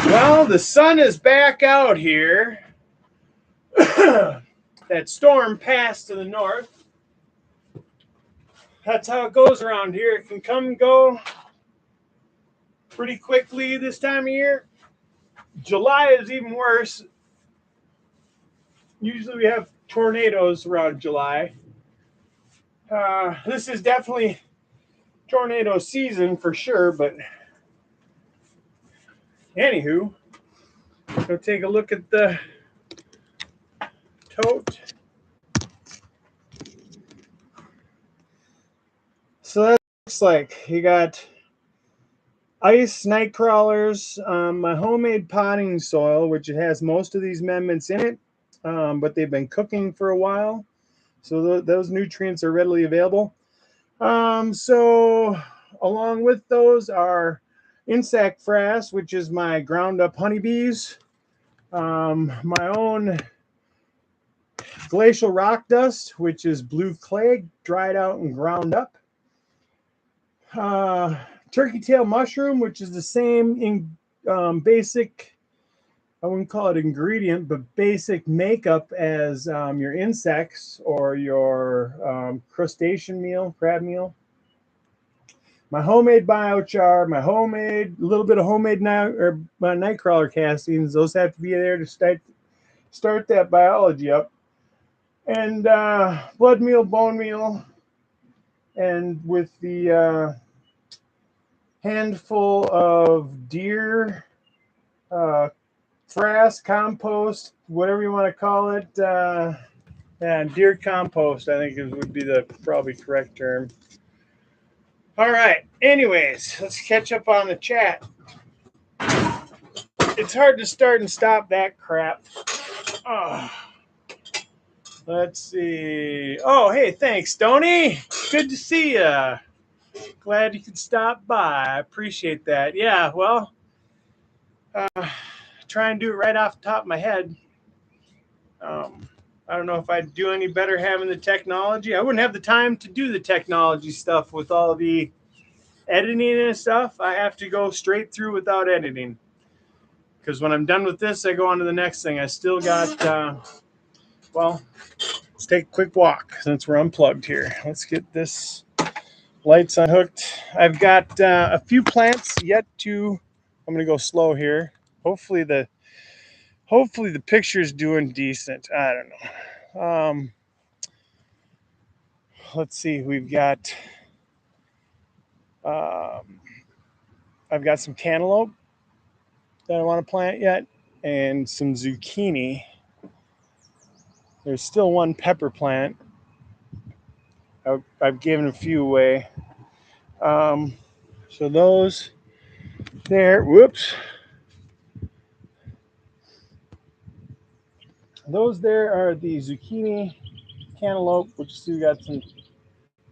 Well, the sun is back out here. That storm passed to the north. That's how it goes around here. It can come and go pretty quickly this time of year. July is even worse. Usually we have tornadoes around July. This is definitely tornado season for sure, but anywho, go take a look at the tote. So that looks like you got ice night crawlers, my homemade potting soil, which it has most of these amendments in it, but they've been cooking for a while. So those nutrients are readily available. So along with those are insect frass, which is my ground up honeybees, my own glacial rock dust, which is blue clay dried out and ground up, turkey tail mushroom, which is the same in basic, I wouldn't call it ingredient, but basic makeup as your insects or your crustacean meal, crab meal. My homemade biochar, my homemade, a little bit of homemade nightcrawler castings. Those have to be there to start that biology up. And blood meal, bone meal, and with the handful of deer frass compost, whatever you want to call it. And deer compost, I think would be the probably correct term. All right. Anyways, let's catch up on the chat. It's hard to start and stop that crap. Oh. Let's see. Oh, hey, thanks, Stoney. Good to see you. Glad you could stop by. I appreciate that. Yeah, well, try and do it right off the top of my head. I don't know if I'd do any better having the technology. I wouldn't have the time to do the technology stuff with all the editing and stuff. I have to go straight through without editing. Because when I'm done with this, I go on to the next thing. I still got, well, let's take a quick walk since we're unplugged here. Let's get this lights unhooked. I've got a few plants yet to, I'm going to go slow here. Hopefully the picture's doing decent. I don't know. Let's see. We've got, I've got some cantaloupe that I want to plant yet, and some zucchini. There's still one pepper plant. I've given a few away. So those there, whoops. Those there are the zucchini, cantaloupe, which still got some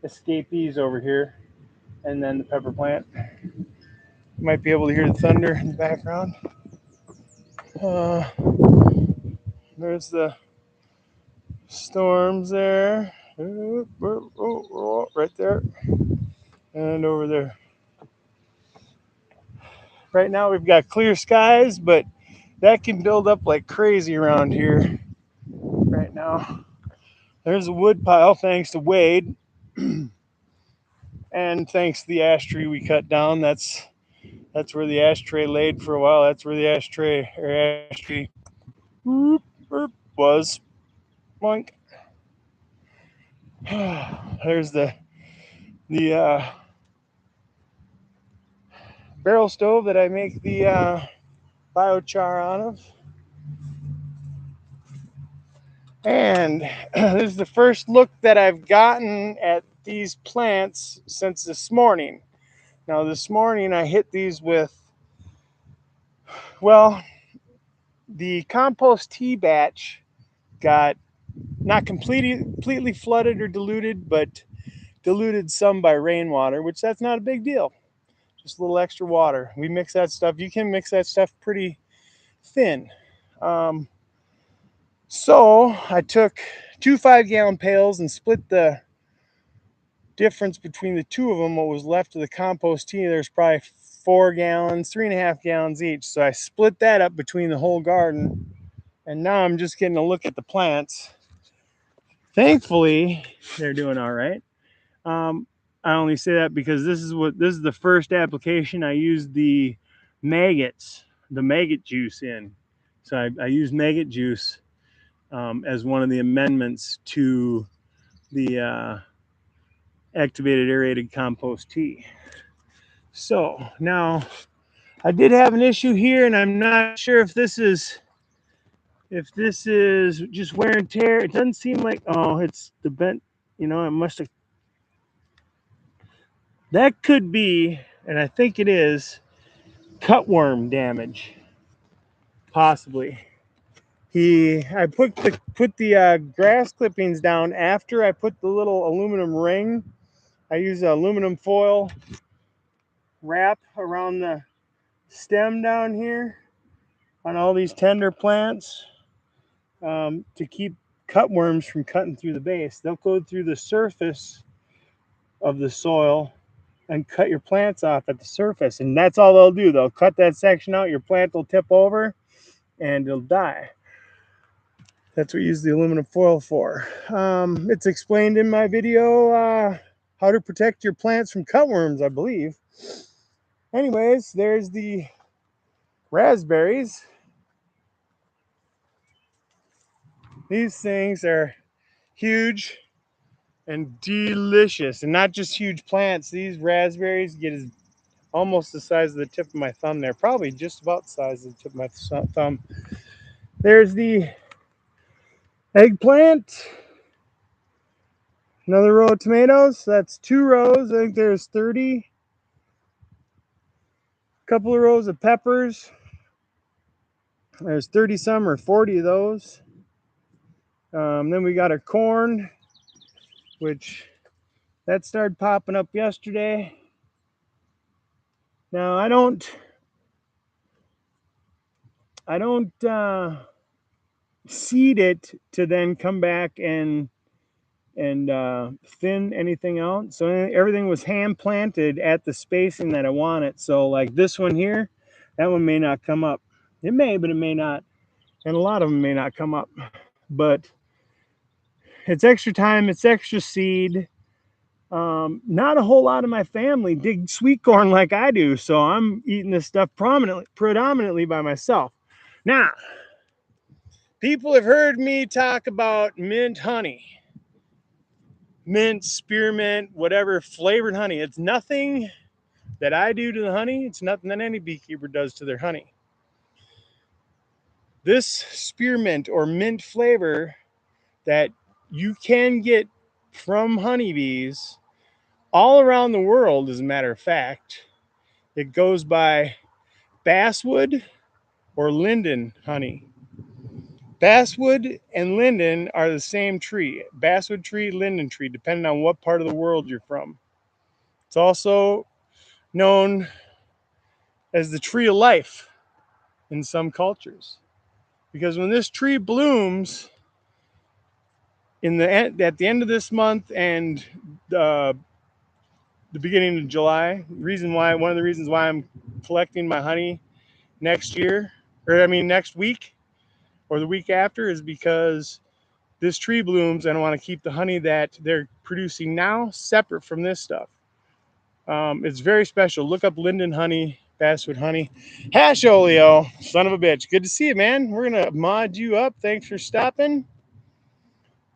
escapees over here, and then the pepper plant. You might be able to hear the thunder in the background. There's the storms there. Right there. And over there. Right now we've got clear skies, but that can build up like crazy around here right now. There's a wood pile thanks to Wade. And thanks to the ash tree we cut down. That's where the ashtray laid for a while. That's where the ash tree was. Boink. There's the barrel stove that I make the biochar out of. And this is the first look that I've gotten at these plants since this morning. Now, this morning I hit these with, well, the compost tea batch got not completely flooded or diluted, but diluted some by rainwater, which that's not a big deal. Just a little extra water. We mix that stuff. You can mix that stuff pretty thin. So I took 2 5-gallon pails and split the difference between the two of them. What was left of the compost tea, there's probably 4 gallons, 3.5 gallons each. So I split that up between the whole garden. And now I'm just getting a look at the plants. Thankfully, they're doing all right. I only say that because this is the first application I used the maggot juice in. So I used maggot juice as one of the amendments to the activated aerated compost tea. So now I did have an issue here, and I'm not sure if this is just wear and tear. It doesn't seem like, oh, it's the bent, it must have. That could be, and I think it is, cutworm damage, possibly. I put the grass clippings down after I put the little aluminum ring. I use aluminum foil wrap around the stem down here on all these tender plants to keep cutworms from cutting through the base. They'll go through the surface of the soil and cut your plants off at the surface, and that's all they'll do. They'll cut that section out, your plant will tip over and it'll die. That's what we use the aluminum foil for. It's explained in my video how to protect your plants from cutworms, I believe. Anyways, there's the raspberries. These things are huge and delicious, and not just huge plants. These raspberries get almost the size of the tip of my thumb there, probably just about the size of the tip of my thumb. There's the eggplant. Another row of tomatoes. That's 2 rows. I think there's 30. A couple of rows of peppers. There's 30 some or 40 of those. Then we got our corn, which that started popping up yesterday. Now I don't seed it to then come back and thin anything out. So everything was hand planted at the spacing that I want it. So like this one here, that one may not come up. It may, but it may not. And a lot of them may not come up. But it's extra time, it's extra seed. Not a whole lot of my family dig sweet corn like I do, so I'm eating this stuff predominantly by myself. Now, people have heard me talk about mint honey. Mint, spearmint, whatever flavored honey. It's nothing that I do to the honey. It's nothing that any beekeeper does to their honey. This spearmint or mint flavor that you can get from honeybees all around the world, as a matter of fact, it goes by basswood or linden honey. Basswood and linden are the same tree. Basswood tree, linden tree, depending on what part of the world you're from. It's also known as the tree of life in some cultures. Because when this tree blooms at the end of this month and the beginning of July, one of the reasons why I'm collecting my honey next week or the week after is because this tree blooms and I want to keep the honey that they're producing now separate from this stuff. It's very special. Look up linden honey, basswood honey. Hash Oleo, son of a bitch. Good to see you, man. We're going to mod you up. Thanks for stopping.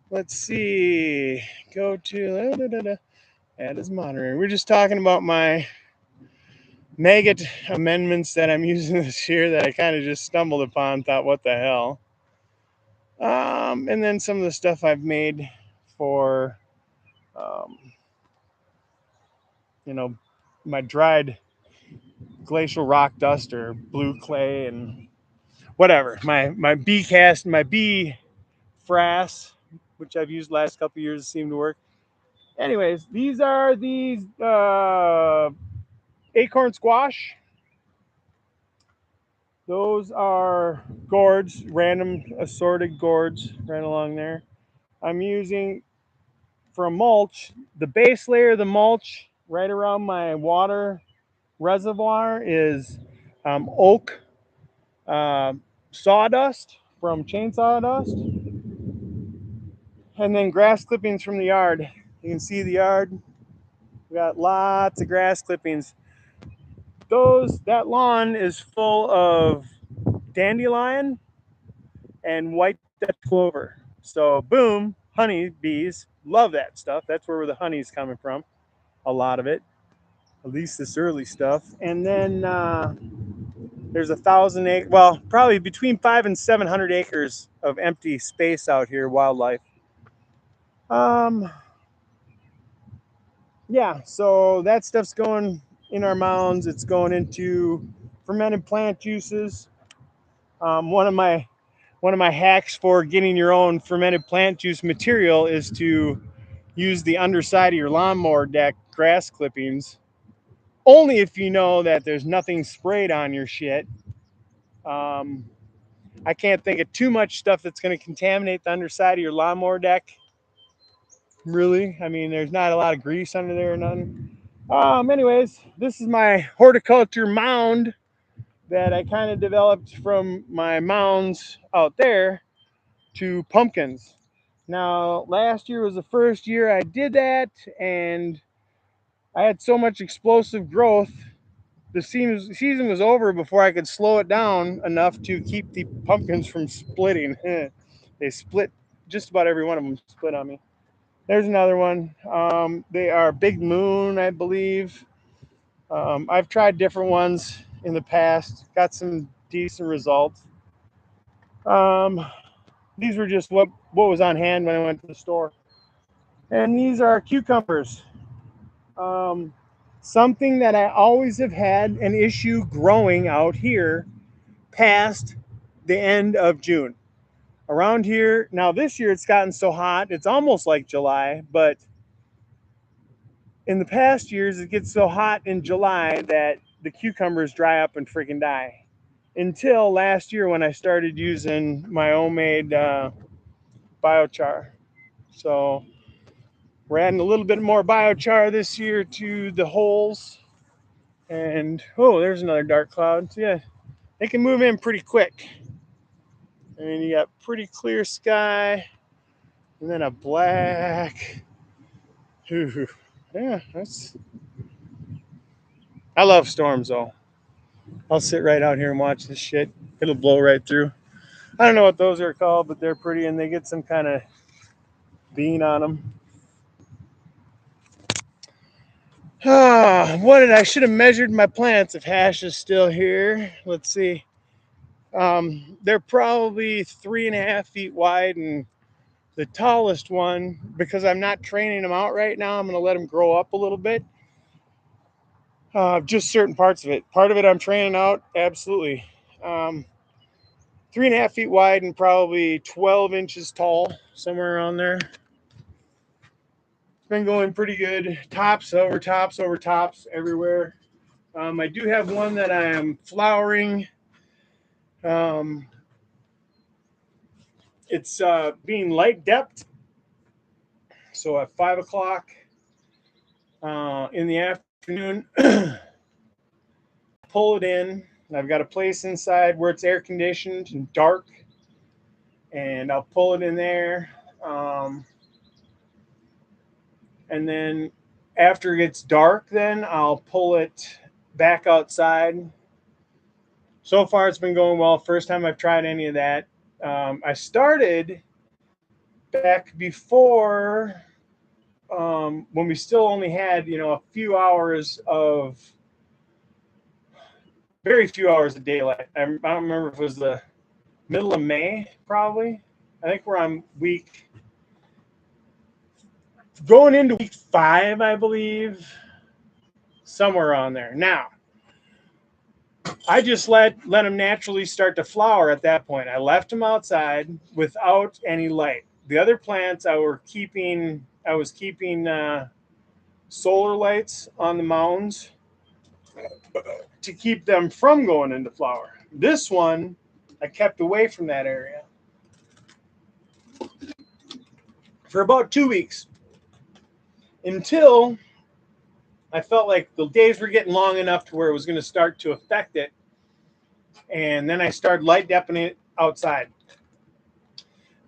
Let's see. Go to add as moderator. We're just talking about my maggot amendments that I'm using this year that I kind of just stumbled upon, thought, what the hell? And then some of the stuff I've made for, my dried glacial rock dust or blue clay and whatever. My bee cast, my bee frass, which I've used the last couple of years, seem to work. Anyways, these are these acorn squash. Those are gourds, random assorted gourds right along there. I'm using for a mulch, the base layer of the mulch right around my water reservoir is oak sawdust from chainsaw dust, and then grass clippings from the yard. You can see the yard. We got lots of grass clippings. That lawn is full of dandelion and white Dutch clover. So boom, honeybees love that stuff. That's where the honey's coming from. A lot of it, at least this early stuff. And then there's 1,000 acres, well, probably between 500 and 700 acres of empty space out here, wildlife. Yeah, so that stuff's going in our mounds. It's going into fermented plant juices. One of my one of my hacks for getting your own fermented plant juice material is to use the underside of your lawnmower deck grass clippings, only if you know that there's nothing sprayed on your shit. I can't think of too much stuff that's going to contaminate the underside of your lawnmower deck. Really, I mean, there's not a lot of grease under there or nothing. Anyways, this is my horticulture mound that I kind of developed from my mounds out there to pumpkins. Now, last year was the first year I did that, and I had so much explosive growth. The season was over before I could slow it down enough to keep the pumpkins from splitting. They split, just about every one of them split on me. There's another one. They are Big Moon, I believe. I've tried different ones in the past, got some decent results. Um, these were just what was on hand when I went to the store. And these are cucumbers. Um, Something that I always have had an issue growing out here past the end of June. Around here, now this year it's gotten so hot, it's almost like July, but in the past years it gets so hot in July that the cucumbers dry up and freaking die. Until last year when I started using my homemade biochar. So we're adding a little bit more biochar this year to the holes. And oh, there's another dark cloud. So yeah, they can move in pretty quick. And you got pretty clear sky, and then a black. Ooh, yeah, that's. I love storms though. I'll sit right out here and watch this shit. It'll blow right through. I don't know what those are called, but they're pretty, and they get some kind of bean on them. What did I should have measured my plants if Hash is still here. Let's see. They're probably 3.5 feet wide, and the tallest one, because I'm not training them out right now, I'm going to let them grow up a little bit. Just certain parts of it. Part of it I'm training out, absolutely. 3.5 feet wide and probably 12 inches tall, somewhere around there. It's been going pretty good. Tops over tops over tops everywhere. I do have one that I am flowering. It's being light depth. So at 5 o'clock in the afternoon, pull it in. I've got a place inside where it's air conditioned and dark, and I'll pull it in there. And then after it gets dark, then I'll pull it back outside. So far, it's been going well. First time I've tried any of that. I started back before when we still only had, a few hours of, very few hours of daylight. I don't remember if it was the middle of May, probably. I think we're on going into week 5, I believe, somewhere on there. Now, I just let them naturally start to flower at that point. I left them outside without any light. The other plants I was keeping solar lights on the mounds to keep them from going into flower. This one I kept away from that area for about 2 weeks until I felt like the days were getting long enough to where it was going to start to affect it. And then I started light depping it outside.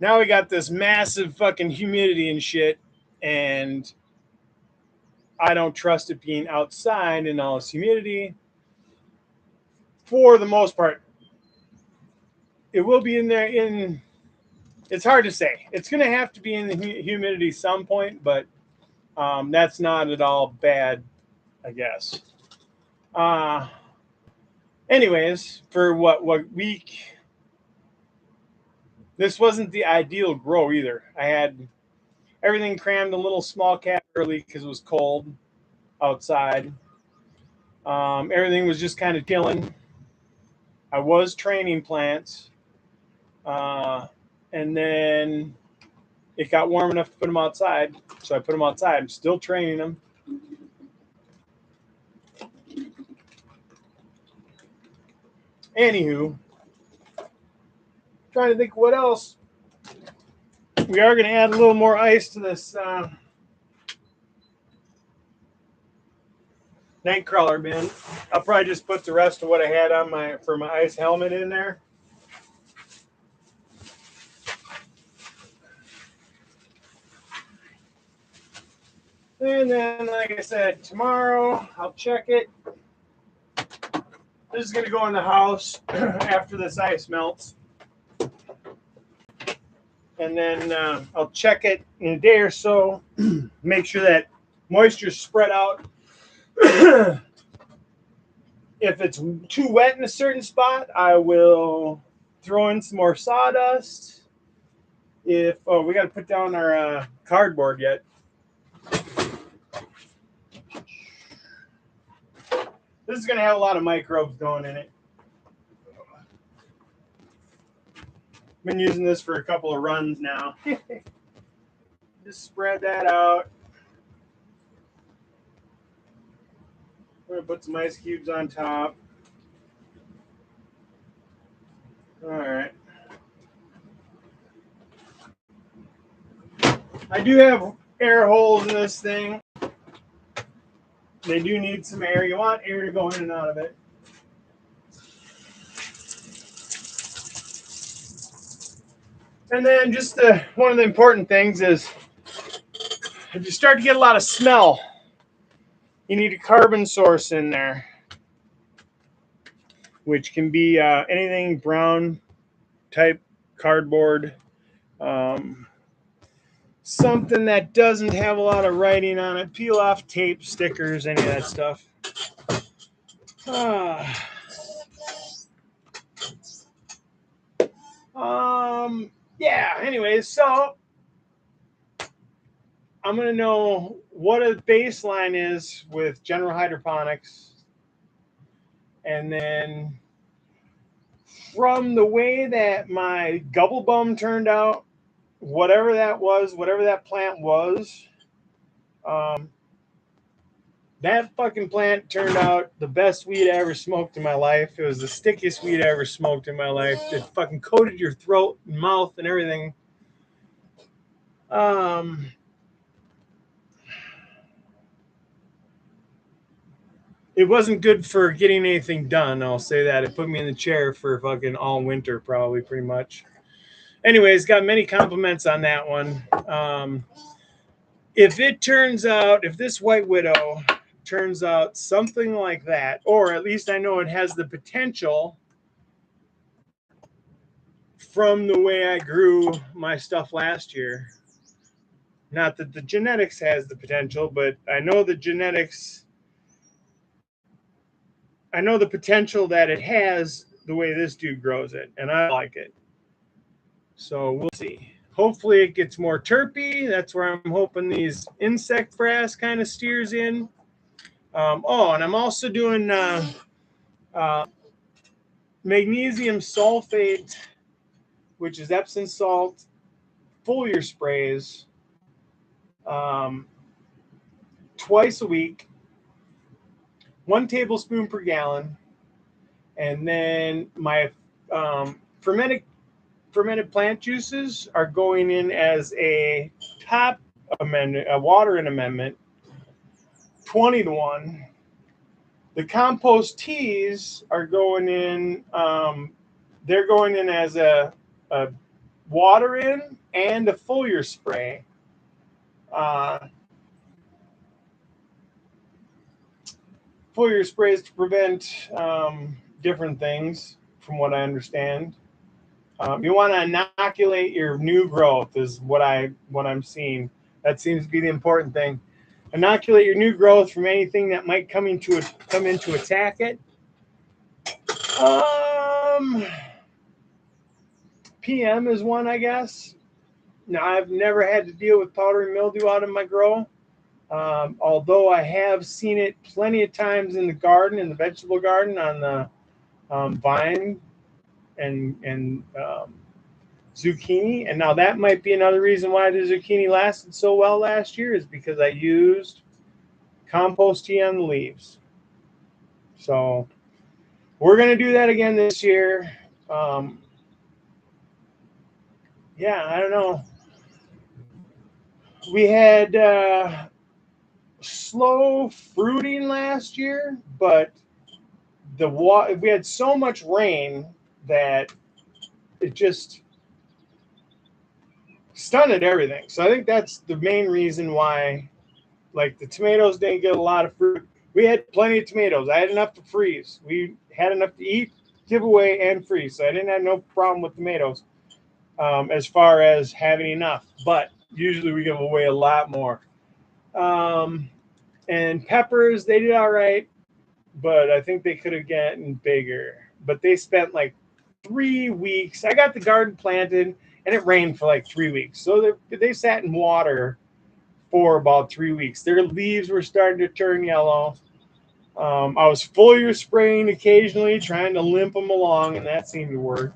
Now we got this massive fucking humidity and shit, and I don't trust it being outside in all this humidity. For the most part, it will be in there. It's hard to say. It's going to have to be in the humidity some point, but that's not at all bad, I guess. Anyways, for what week? This wasn't the ideal grow either. I had everything crammed a little small cap early because it was cold outside. Everything was just kind of chilling. I was training plants. And then it got warm enough to put them outside, so I put them outside. I'm still training them. Anywho, trying to think what else. We are going to add a little more ice to this Nightcrawler bin. I'll probably just put the rest of what I had on my ice helmet in there. And then, like I said, tomorrow I'll check it. This is going to go in the house after this ice melts. And then I'll check it in a day or so. Make sure that moisture's spread out. If it's too wet in a certain spot, I will throw in some more sawdust. We got to put down our cardboard yet. This is going to have a lot of microbes going in it. Been using this for a couple of runs now. Just spread that out. I'm going to put some ice cubes on top. All right. I do have air holes in this thing. They do need some air. You want air to go in and out of it. And then just one of the important things is if you start to get a lot of smell, you need a carbon source in there, which can be anything brown type cardboard, something that doesn't have a lot of writing on it, peel off tape, stickers, any of that stuff. Yeah, anyways, so I'm going to know what a baseline is with General Hydroponics. And then from the way that my Gubble Bum turned out, whatever that was, whatever that plant was, that fucking plant turned out the best weed I ever smoked in my life. It was the stickiest weed I ever smoked in my life. It fucking coated your throat and mouth and everything. It wasn't good for getting anything done, I'll say that. It put me in the chair for fucking all winter, probably, pretty much. Anyways, got many compliments on that one. If this White Widow turns out something like that, or at least I know it has the potential from the way I grew my stuff last year. Not that the genetics has the potential, but I know the genetics, I know the potential that it has the way this dude grows it, and I like it. So we'll see. Hopefully it gets more terpy. That's where I'm hoping these insect frass kind of steers in. And I'm also doing magnesium sulfate, which is Epsom salt, foliar sprays, twice a week, 1 tablespoon per gallon. And then my fermented plant juices are going in as a top amendment, a watering amendment, 20-1. The compost teas are going in. They're going in as a water in and a foliar spray. Foliar sprays to prevent different things, from what I understand. You want to inoculate your new growth, is what I'm seeing. That seems to be the important thing. Inoculate your new growth from anything that might come in to attack it. PM is one, I guess. Now, I've never had to deal with powdery mildew out of my grow, although I have seen it plenty of times in the garden, in the vegetable garden, on the vine and zucchini. And now that might be another reason why the zucchini lasted so well last year, is because I used compost tea on the leaves. So we're going to do that again this year. Yeah, I don't know. We had slow fruiting last year, but we had so much rain that it just stunted everything. So I think that's the main reason why, like, the tomatoes didn't get a lot of fruit. We had plenty of tomatoes. I had enough to freeze. We had enough to eat, give away, and freeze. So I didn't have no problem with tomatoes as far as having enough. But usually we give away a lot more. And peppers, they did all right, but I think they could have gotten bigger. But they spent like 3 weeks. I got the garden planted, and it rained for like 3 weeks. So they sat in water for about 3 weeks. Their leaves were starting to turn yellow. I was foliar spraying occasionally, trying to limp them along, and that seemed to work.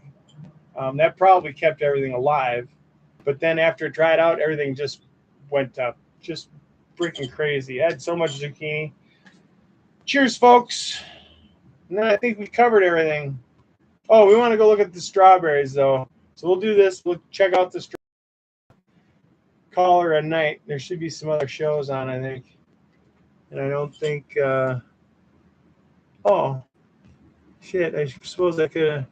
That probably kept everything alive. But then after it dried out, everything just went up. Just freaking crazy. I had so much zucchini. Cheers, folks. And then I think we covered everything. Oh, we want to go look at the strawberries, though. So we'll do this. We'll check out the caller at night. There should be some other shows on, I think. And I don't think... oh, shit. I suppose I could have...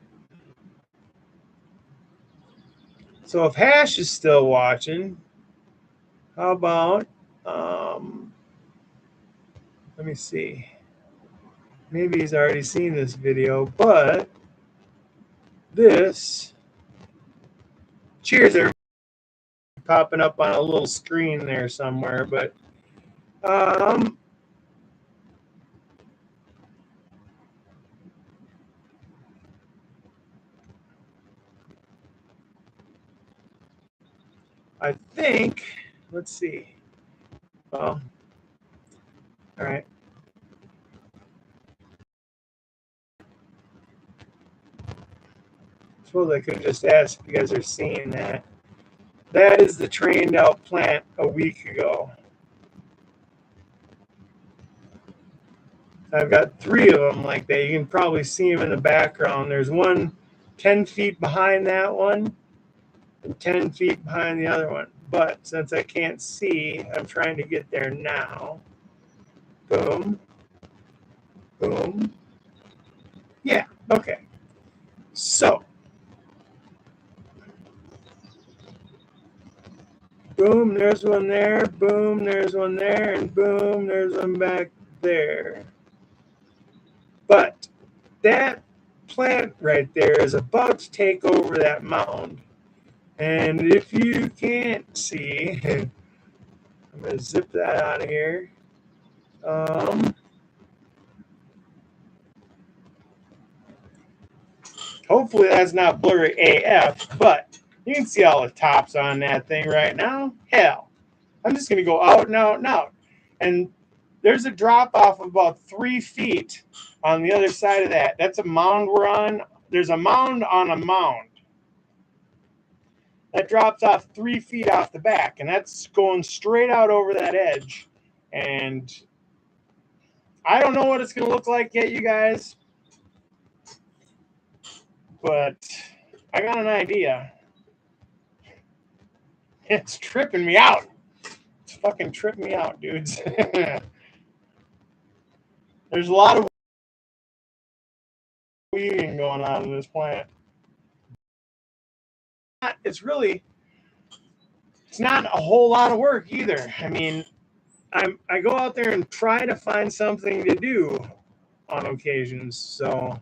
So if Hash is still watching, how about... let me see. Maybe he's already seen this video, but this... Cheers, everybody. Popping up on a little screen there somewhere, but I think, let's see. Well, all right. I suppose I could just ask if you guys are seeing that. That is the trained out plant a week ago. I've got 3 of them like that. You can probably see them in the background. There's one 10 feet behind that one and 10 feet behind the other one. But since I can't see, I'm trying to get there now. Boom. Boom. Yeah, okay. So, boom, there's one there. Boom, there's one there. And boom, there's one back there. But that plant right there is about to take over that mound. And if you can't see, I'm going to zip that out of here. Hopefully that's not blurry AF, but you can see all the tops on that thing right now. Hell, I'm just going to go out and out and out. And there's a drop off of about 3 feet on the other side of that. That's a mound we're on. There's a mound on a mound. That drops off 3 feet off the back, and that's going straight out over that edge. And I don't know what it's going to look like yet, you guys, but I got an idea. It's tripping me out. It's fucking tripping me out, dudes. There's a lot of weeding going on in this plant. It's not a whole lot of work either. I mean, I go out there and try to find something to do on occasions. So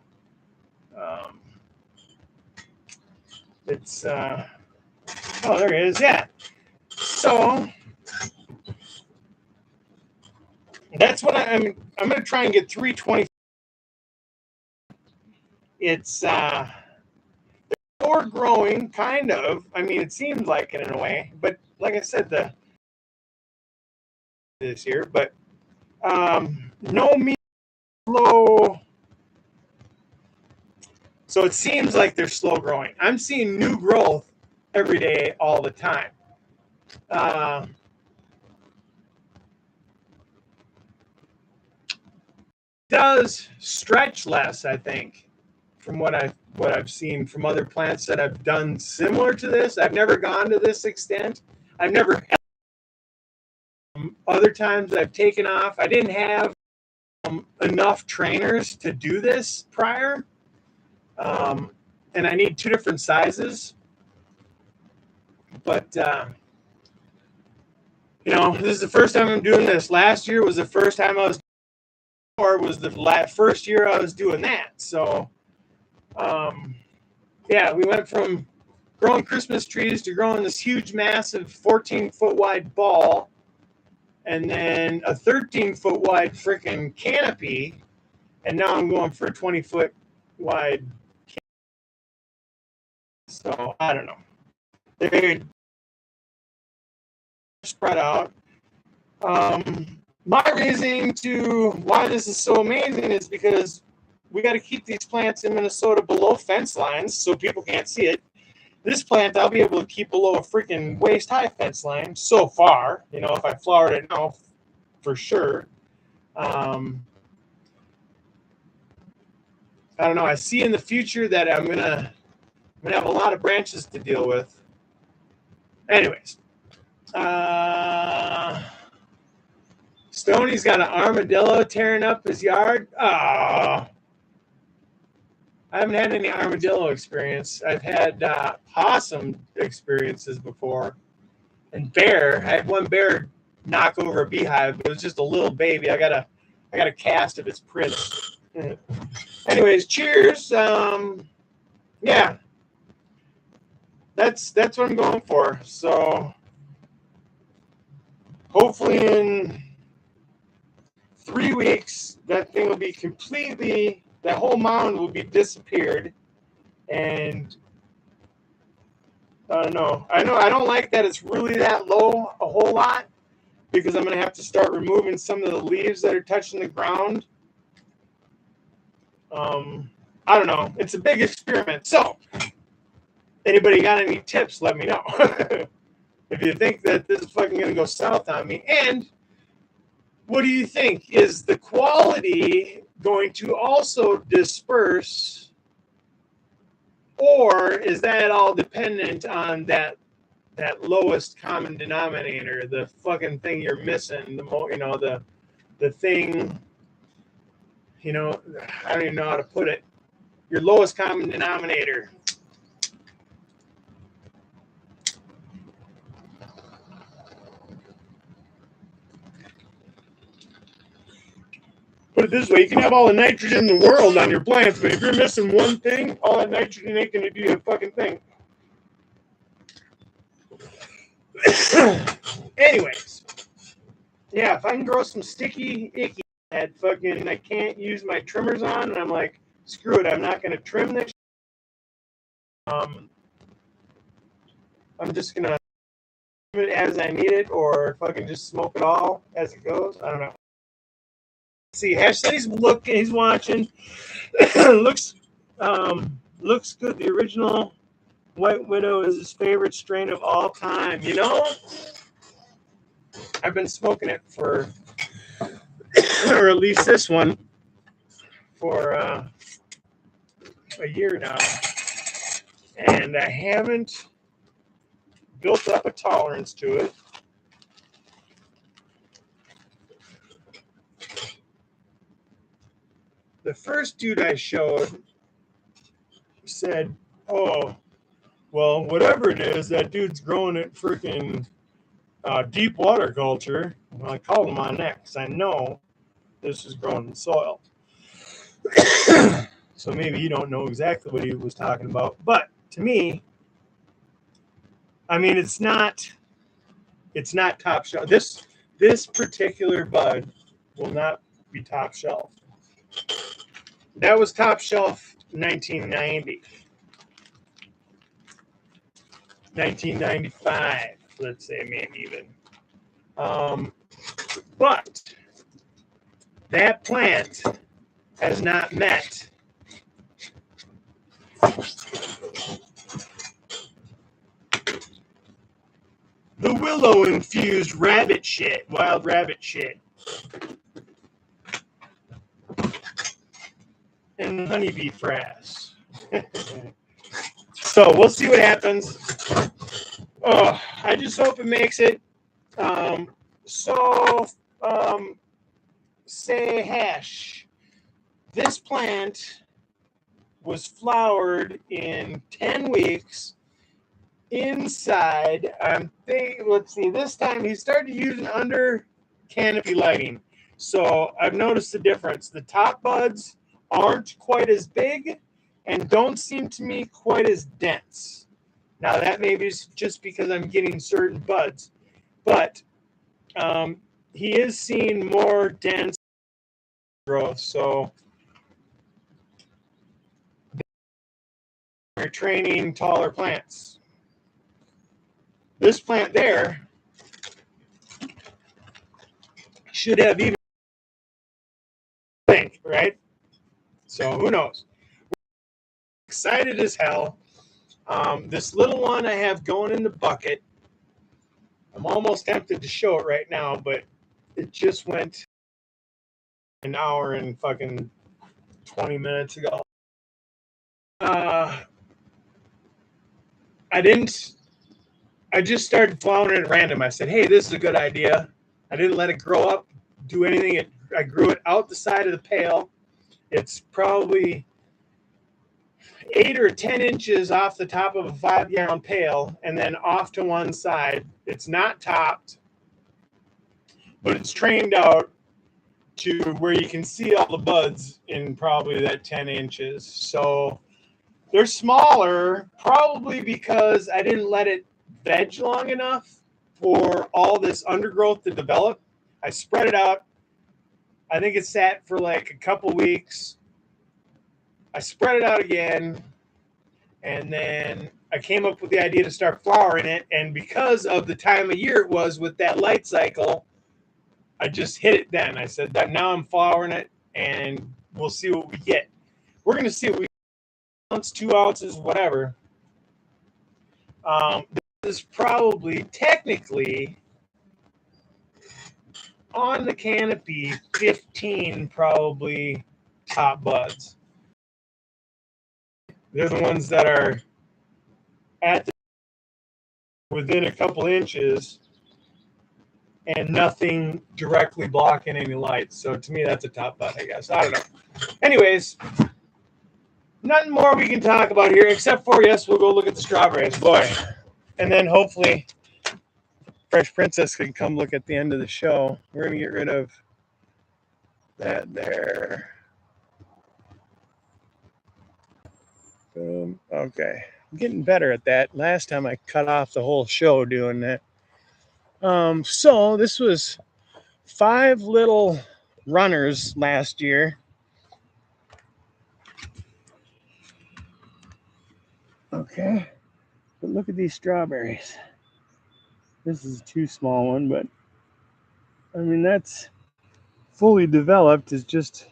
it's oh, there it is. Yeah. So that's what I'm going to try and get 320. It's more growing, kind of. I mean, it seems like it in a way, but like I said, this year, but no mean slow. So it seems like they're slow growing. I'm seeing new growth every day, all the time. Does stretch less, I think, from what I've seen from other plants that I've done similar to this. I've never gone to this extent. I've never other times I've taken off. I didn't have enough trainers to do this prior, and I need 2 different sizes. But this is the first time I'm doing this. Last year was the first time I was, or was the first year I was doing that. So, yeah, we went from growing Christmas trees to growing this huge, massive 14-foot wide ball, and then a 13-foot wide freaking canopy, and now I'm going for a 20-foot wide canopy. So I don't know. They're spread out. My reasoning to why this is so amazing is because we got to keep these plants in Minnesota below fence lines so people can't see it. This plant I'll be able to keep below a freaking waist-high fence line so far. If I flowered it now, for sure. I don't know. I see in the future that I'm gonna have a lot of branches to deal with. Anyways, Stoney's got an armadillo tearing up his yard. I haven't had any armadillo experience. I've had possum experiences before, and bear. I had one bear knock over a beehive, but it was just a little baby. I got a cast of its prints. Anyways, cheers. Yeah, that's what I'm going for. So hopefully in 3 weeks, that thing will be completely. That whole mound will be disappeared, and I don't know. I don't like that it's really that low a whole lot, because I'm going to have to start removing some of the leaves that are touching the ground. I don't know. It's a big experiment. So, anybody got any tips, let me know. If you think that this is fucking going to go south on me. And what do you think? Is the quality going to also disperse? Or is that all dependent on that lowest common denominator, the fucking thing you're missing, the thing, I don't even know how to put it. Your lowest common denominator. Put it this way, you can have all the nitrogen in the world on your plants, but if you're missing one thing, all that nitrogen ain't going to do a fucking thing. Anyways, yeah, if I can grow some sticky icky that fucking I can't use my trimmers on, and I'm like, screw it, I'm not going to trim this. I'm just going to trim it as I need it, or fucking just smoke it all as it goes. I don't know. See, Ashley's looking, he's watching. looks good. The original White Widow is his favorite strain of all time. I've been smoking it for, or at least this one, for a year now, and I haven't built up a tolerance to it. The first dude I showed said, "Oh, well, whatever it is, that dude's growing it freaking deep water culture." Well, I called him on that because I know this is grown in soil. So maybe you don't know exactly what he was talking about. But to me, I mean, it's not top shelf. This particular bud will not be top shelf. That was top shelf 1990. 1995, let's say, maybe even. But that plant has not met the willow infused rabbit shit, wild rabbit shit, and honeybee frass. So we'll see what happens. Oh, I just hope it makes it. So say hash. This plant was flowered in 10 weeks inside. Let's see, this time he started using under canopy lighting. So I've noticed the difference. The top buds aren't quite as big and don't seem to me quite as dense. Now that maybe is just because I'm getting certain buds, but he is seeing more dense growth. So we're training taller plants. This plant there should have even think, right? So who knows? Excited as hell. This little one I have going in the bucket. I'm almost tempted to show it right now, but it just went an hour and fucking 20 minutes ago. I just started flowering it at random. I said, hey, this is a good idea. I didn't let it grow up, do anything. I grew it out the side of the pail. It's probably 8 or 10 inches off the top of a 5-gallon pail and then off to one side. It's not topped, but it's trained out to where you can see all the buds in probably that 10 inches. So they're smaller, probably because I didn't let it veg long enough for all this undergrowth to develop. I spread it out. I think it sat for like a couple weeks. I spread it out again, and then I came up with the idea to start flowering it. And because of the time of year it was with that light cycle, I just hit it then. I said that now I'm flowering it, and we'll see what we get. We're going to see what we get. 1 ounce, 2 ounces, whatever. This is probably technically on the canopy 15 probably top buds. They're the ones that are at within a couple inches and nothing directly blocking any light. So to me, that's a top bud, I guess. I don't know. Anyways, nothing more we can talk about here except for, yes, we'll go look at the strawberries. Boy. And then hopefully Fresh Princess can come look at the end of the show. We're going to get rid of that there. Boom. Okay. I'm getting better at that. Last time I cut off the whole show doing that. So this was 5 little runners last year. Okay. But look at these strawberries. This is a too small one, but I mean, that's fully developed. It's just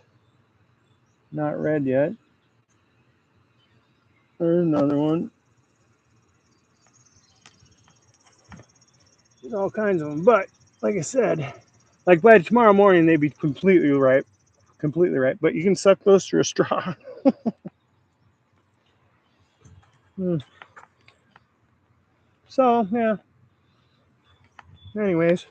not red yet. There's another one. There's all kinds of them. But like I said, like by tomorrow morning, they'd be completely ripe. Completely ripe. But you can suck those through a straw. So, yeah. Anyways.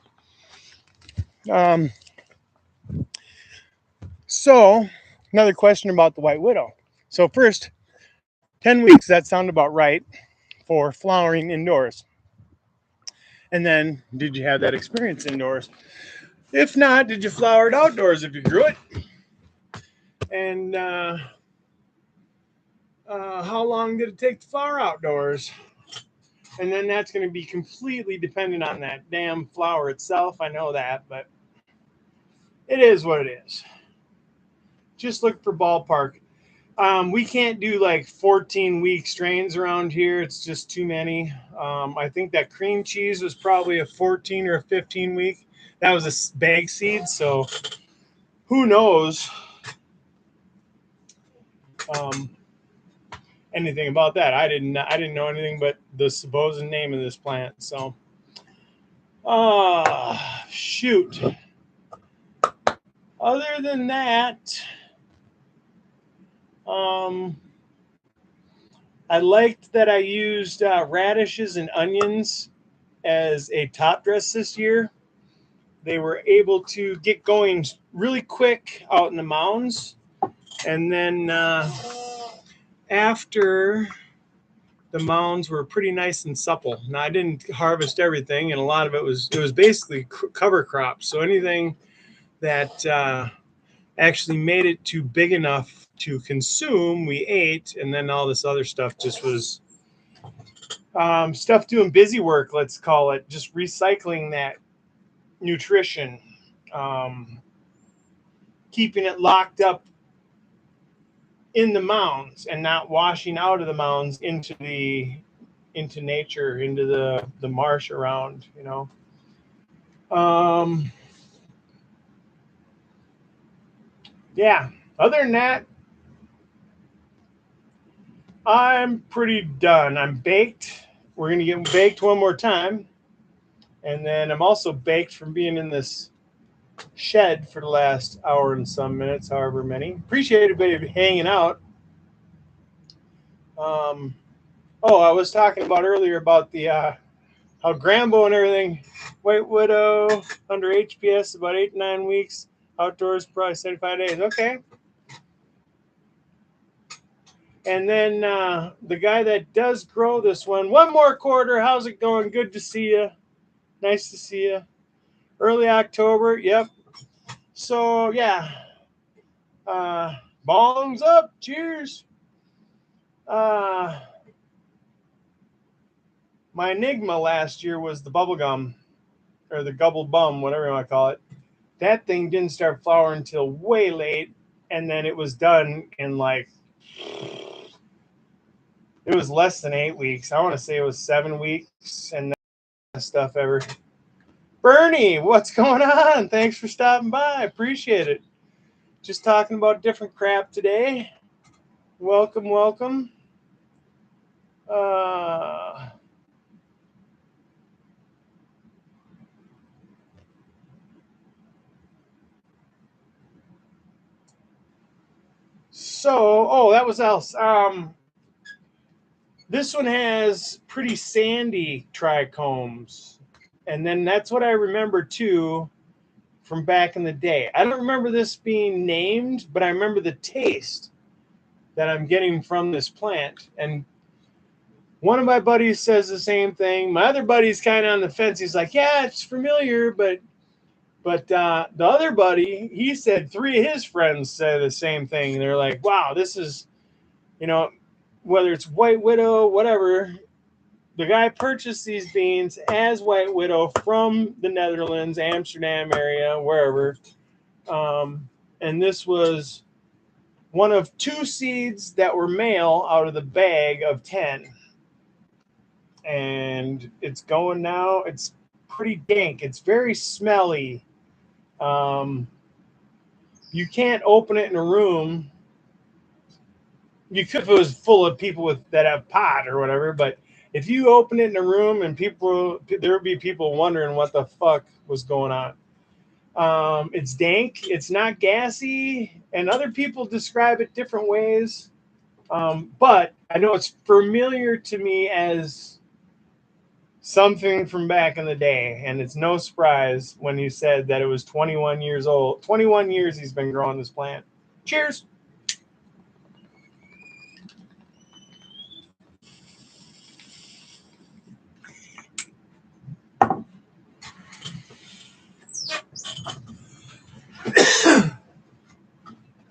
So, another question about the White Widow. So first, 10 weeks, that sounded about right for flowering indoors. And then, did you have that experience indoors? If not, did you flower it outdoors if you grew it? And how long did it take to flower outdoors? And then that's going to be completely dependent on that damn flower itself. I know that, but it is what it is. Just look for ballpark. We can't do like 14-week strains around here. It's just too many. I think that cream cheese was probably a 14 or a 15 week. That was a bag seed, so who knows anything about that. I didn't know anything but the supposed name of this plant. So Shoot. Other than that, I liked that I used radishes and onions as a top dress this year. They were able to get going really quick out in the mounds. And then after the mounds were pretty nice and supple. Now I didn't harvest everything, and a lot of it was basically cover crops. So anything that actually made it too big enough to consume, we ate, and then all this other stuff just was stuff doing busy work. Let's call it just recycling that nutrition, keeping it locked up in the mounds and not washing out of the mounds into nature, into the marsh around, you know. Yeah. Other than that, I'm pretty done. I'm baked. We're gonna get baked one more time, and then I'm also baked from being in this shed for the last hour and some minutes, however many. Appreciate everybody hanging out. I was talking about earlier about the how Grambo and everything, White Widow under HPS about 8 to 9 weeks, outdoors probably 75 days. Okay. And then the guy that does grow this one more quarter. How's it going? Good to see you. Nice to see you. Early October. Yep. So yeah. Bongs up. Cheers. My enigma last year was the bubble gum, or the gubble bum, whatever you want to call it. That thing didn't start flowering until way late, and then it was done in like, it was less than 8 weeks. I want to say it was 7 weeks, and that stuff ever. Bernie, what's going on? Thanks for stopping by. Appreciate it. Just talking about different crap today. Welcome, welcome. That was else. This one has pretty sandy trichomes. And then that's what I remember too from back in the day. I don't remember this being named, but I remember the taste that I'm getting from this plant. And one of my buddies says the same thing. My other buddy's kind of on the fence. He's like, yeah, it's familiar, but the other buddy, he said 3 of his friends say the same thing. And they're like, wow, this is, whether it's White Widow, whatever, the guy purchased these beans as White Widow from the Netherlands, Amsterdam area, wherever. And this was one of 2 seeds that were male out of the bag of 10. And it's going now. It's pretty dank. It's very smelly. You can't open it in a room. You could if it was full of people that have pot or whatever, but if you open it in a room and there would be people wondering what the fuck was going on. It's dank. It's not gassy, and other people describe it different ways. But I know it's familiar to me as something from back in the day, and it's no surprise when you said that it was 21 years old. 21 years he's been growing this plant. Cheers.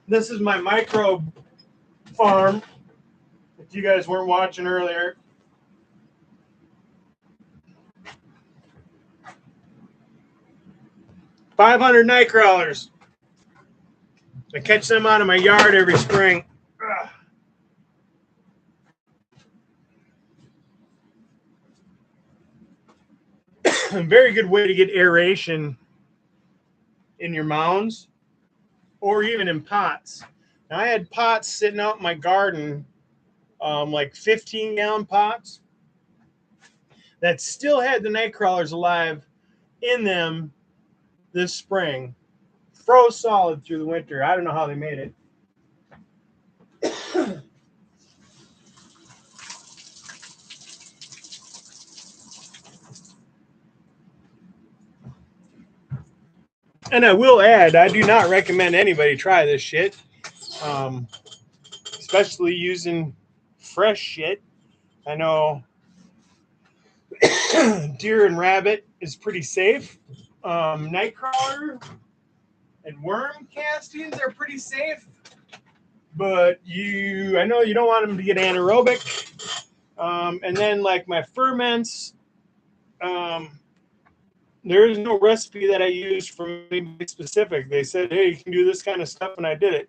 This is my microbe farm. If you guys weren't watching earlier, 500 night crawlers. I catch them out of my yard every spring. A very good way to get aeration in your mounds or even in pots. Now, I had pots sitting out in my garden, like 15-gallon pots that still had the night crawlers alive, in them this spring. Froze solid through the winter. I don't know how they made it. And I will add, I do not recommend anybody try this shit, especially using fresh shit. I know deer and rabbit is pretty safe. Nightcrawler and worm castings are pretty safe, but I know you don't want them to get anaerobic. And then like my ferments, there is no recipe that I used from anybody specific. They said, hey, you can do this kind of stuff, and I did it.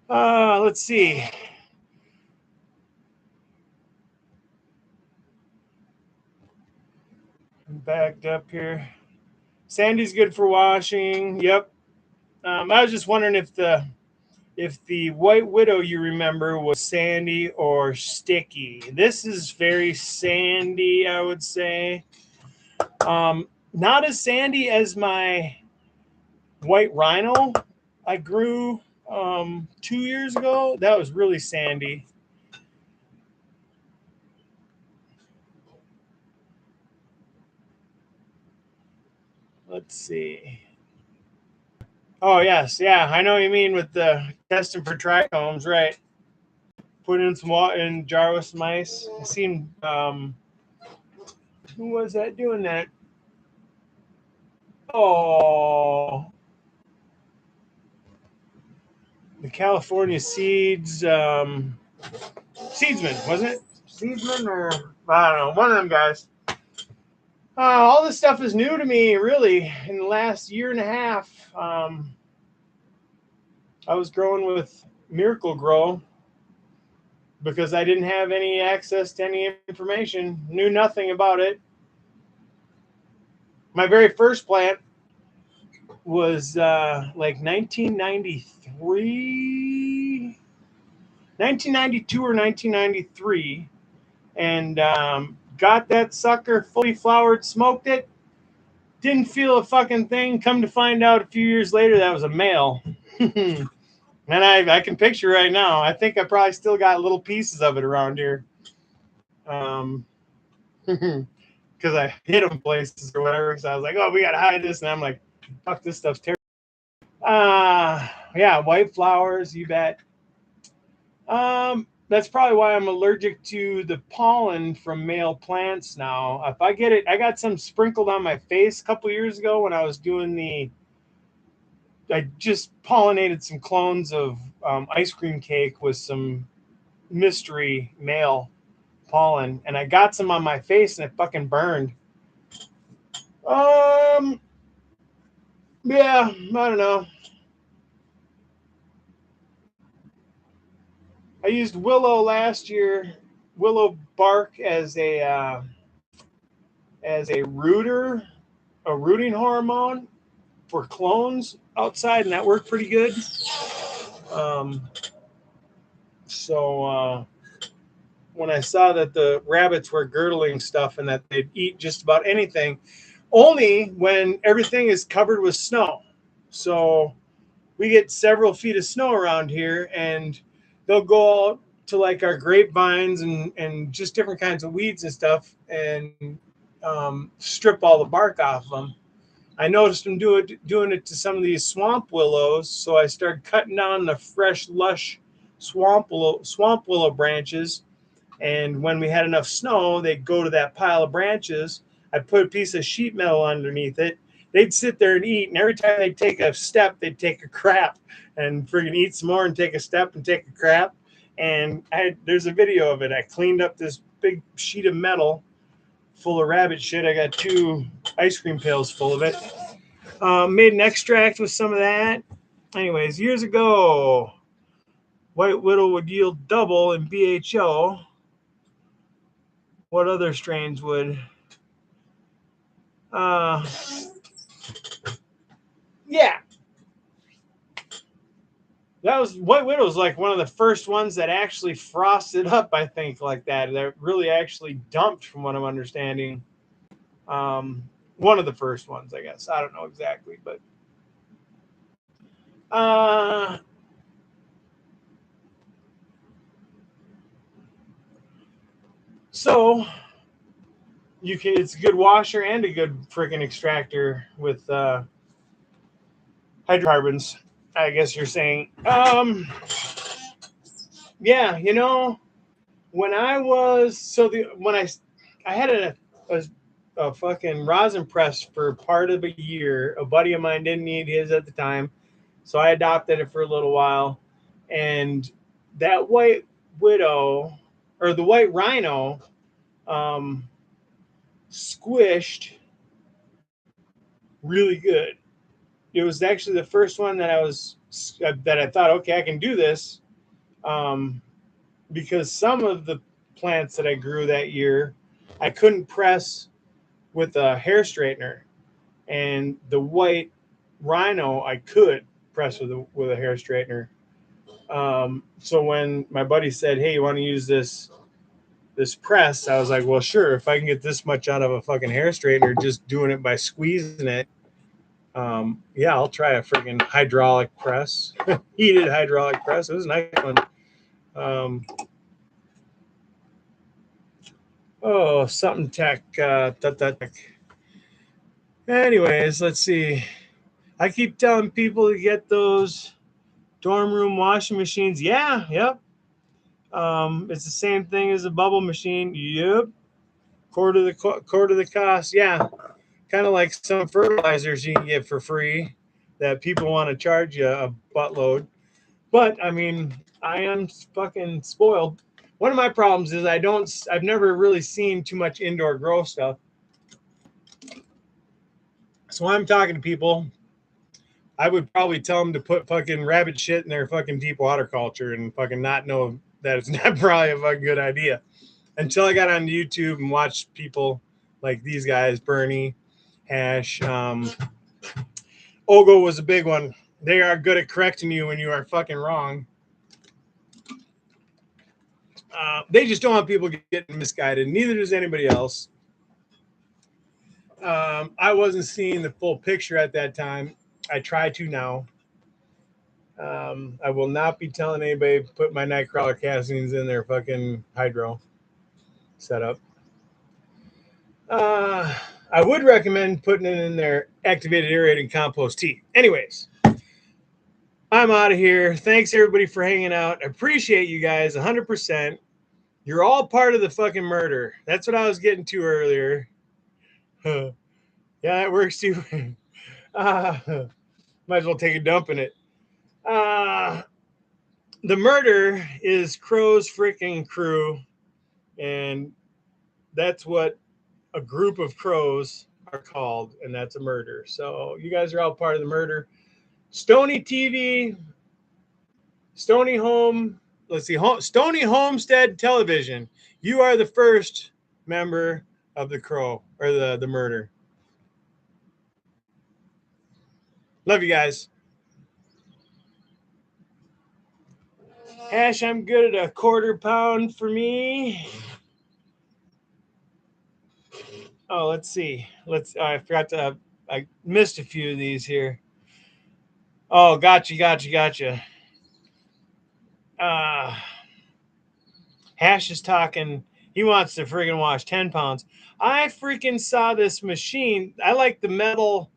Let's see. I'm backed up here. Sandy's good for washing. Yep. I was just wondering if the White Widow you remember was sandy or sticky. This is very sandy, I would say. Not as sandy as my White Rhino I grew 2 years ago. That was really sandy. Let's see. Oh, yes. Yeah, I know what you mean with the testing for trichomes, right? Put in some water in a jar with some ice. I seen, who was that doing that? Oh, the California Seeds, Seedsman, wasn't it? Seedsman, or I don't know, one of them guys. All this stuff is new to me, really, in the last year and a half. I was growing with Miracle Grow because I didn't have any access to any information, knew nothing about it. My very first plant was like 1992 or 1993, and got that sucker fully flowered, smoked it, didn't feel a fucking thing. Come to find out a few years later, that was a male. And I can picture right now. I think I probably still got little pieces of it around here. Because I hid them places or whatever. So I was like, oh, we got to hide this. And I'm like, fuck, this stuff's terrible. Yeah, white flowers, you bet. That's probably why I'm allergic to the pollen from male plants now. If I get it, I got some sprinkled on my face a couple years ago when I was doing I just pollinated some clones of ice cream cake with some mystery male pollen, and I got some on my face and it fucking burned. Yeah, I don't know. I used willow last year, willow bark as a rooter, a rooting hormone for clones outside, and that worked pretty good. So when I saw that the rabbits were girdling stuff and that they'd eat just about anything, only when everything is covered with snow. So we get several feet of snow around here, and they'll go out to like our grapevines and just different kinds of weeds and stuff, and strip all the bark off them. I noticed them doing it to some of these swamp willows, so I started cutting down the fresh, lush swamp willow branches. And when we had enough snow, they'd go to that pile of branches. I'd put a piece of sheet metal underneath it. They'd sit there and eat, and every time they'd take a step, they'd take a crap and friggin' eat some more and take a step and take a crap. And there's a video of it. I cleaned up this big sheet of metal full of rabbit shit. I got 2 ice cream pails full of it. Made an extract with some of that. Anyways, years ago, White Widow would yield double in BHO. What other strains would? Yeah. That was White Widow was like one of the first ones that actually frosted up, I think, like that. That really actually dumped, from what I'm understanding. One of the first ones, I guess. I don't know exactly, but uh, so you can. It's a good washer and a good freaking extractor with hydrocarbons. I guess you're saying. Yeah, when I was so the when I had a fucking rosin press for part of a year. A buddy of mine didn't need his at the time, so I adopted it for a little while, and that white widow or the white rhino um, squished really good. It was actually the first one that I thought, okay, I can do this, um, because some of the plants that I grew that year, I couldn't press with a hair straightener, and the white rhino I could press with a hair straightener. So when my buddy said, "Hey, you want to use this press?" I was like, "Well, sure. If I can get this much out of a fucking hair straightener, just doing it by squeezing it, yeah, I'll try a freaking hydraulic press, heated hydraulic press. It was a nice one." Um, oh, something tech. Tech. Anyways, let's see. I keep telling people to get those dorm room washing machines. Yeah, yep. It's the same thing as a bubble machine. Yep. Quarter of the cost. Yeah, kind of like some fertilizers you can get for free that people want to charge you a buttload. But I mean, I am fucking spoiled. One of my problems is I've never really seen too much indoor grow stuff. So when I'm talking to people, I would probably tell them to put fucking rabbit shit in their fucking deep water culture and fucking not know that it's not probably a fucking good idea. Until I got on YouTube and watched people like these guys, Bernie, Hash, Ogo was a big one. They are good at correcting you when you are fucking wrong. They just don't want people getting misguided. Neither does anybody else. I wasn't seeing the full picture at that time. I try to now. I will not be telling anybody to put my nightcrawler castings in their fucking hydro setup. Uh, I would recommend putting it in their activated aerated compost tea. Anyways, I'm out of here. Thanks everybody for hanging out. I appreciate you guys 100%. You're all part of the fucking murder. That's what I was getting to earlier. Yeah, it works too. uh, might as well take a dump in it. Uh, the murder is Crow's freaking crew, and that's what a group of crows are called, and that's a murder. So you guys are all part of the murder. Stony TV, Stony Home, let's see, Stony Homestead Television. You are the first member of the crow or the murder. Love you guys. Ash, I'm good at a quarter pound for me. Oh, let's see. I forgot to. I missed a few of these here. Oh, gotcha. Uh, Hash is talking. He wants to freaking wash 10 pounds. I freaking saw this machine. I like the metal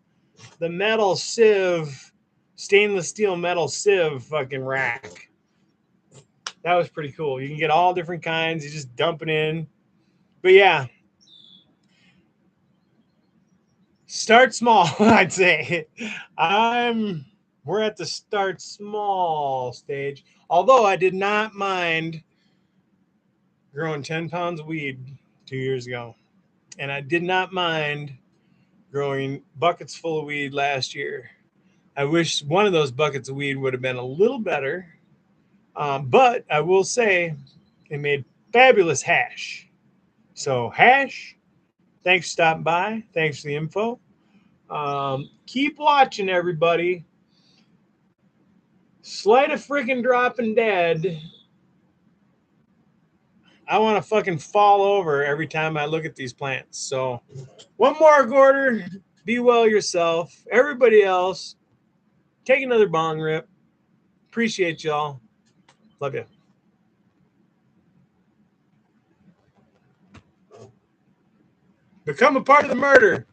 sieve, stainless steel metal sieve fucking rack. That was pretty cool. You can get all different kinds. You just dump it in. But yeah, start small, I'd say. We're at the start small stage. Although I did not mind growing 10 pounds of weed 2 years ago. And I did not mind growing buckets full of weed last year. I wish one of those buckets of weed would have been a little better. But I will say it made fabulous hash. So, Hash, thanks for stopping by. Thanks for the info. Keep watching, everybody. Slight of freaking dropping dead. I want to fucking fall over every time I look at these plants. So, one more, Gorder. Be well yourself. Everybody else, take another bong rip. Appreciate y'all. Love you. Become a part of the murder.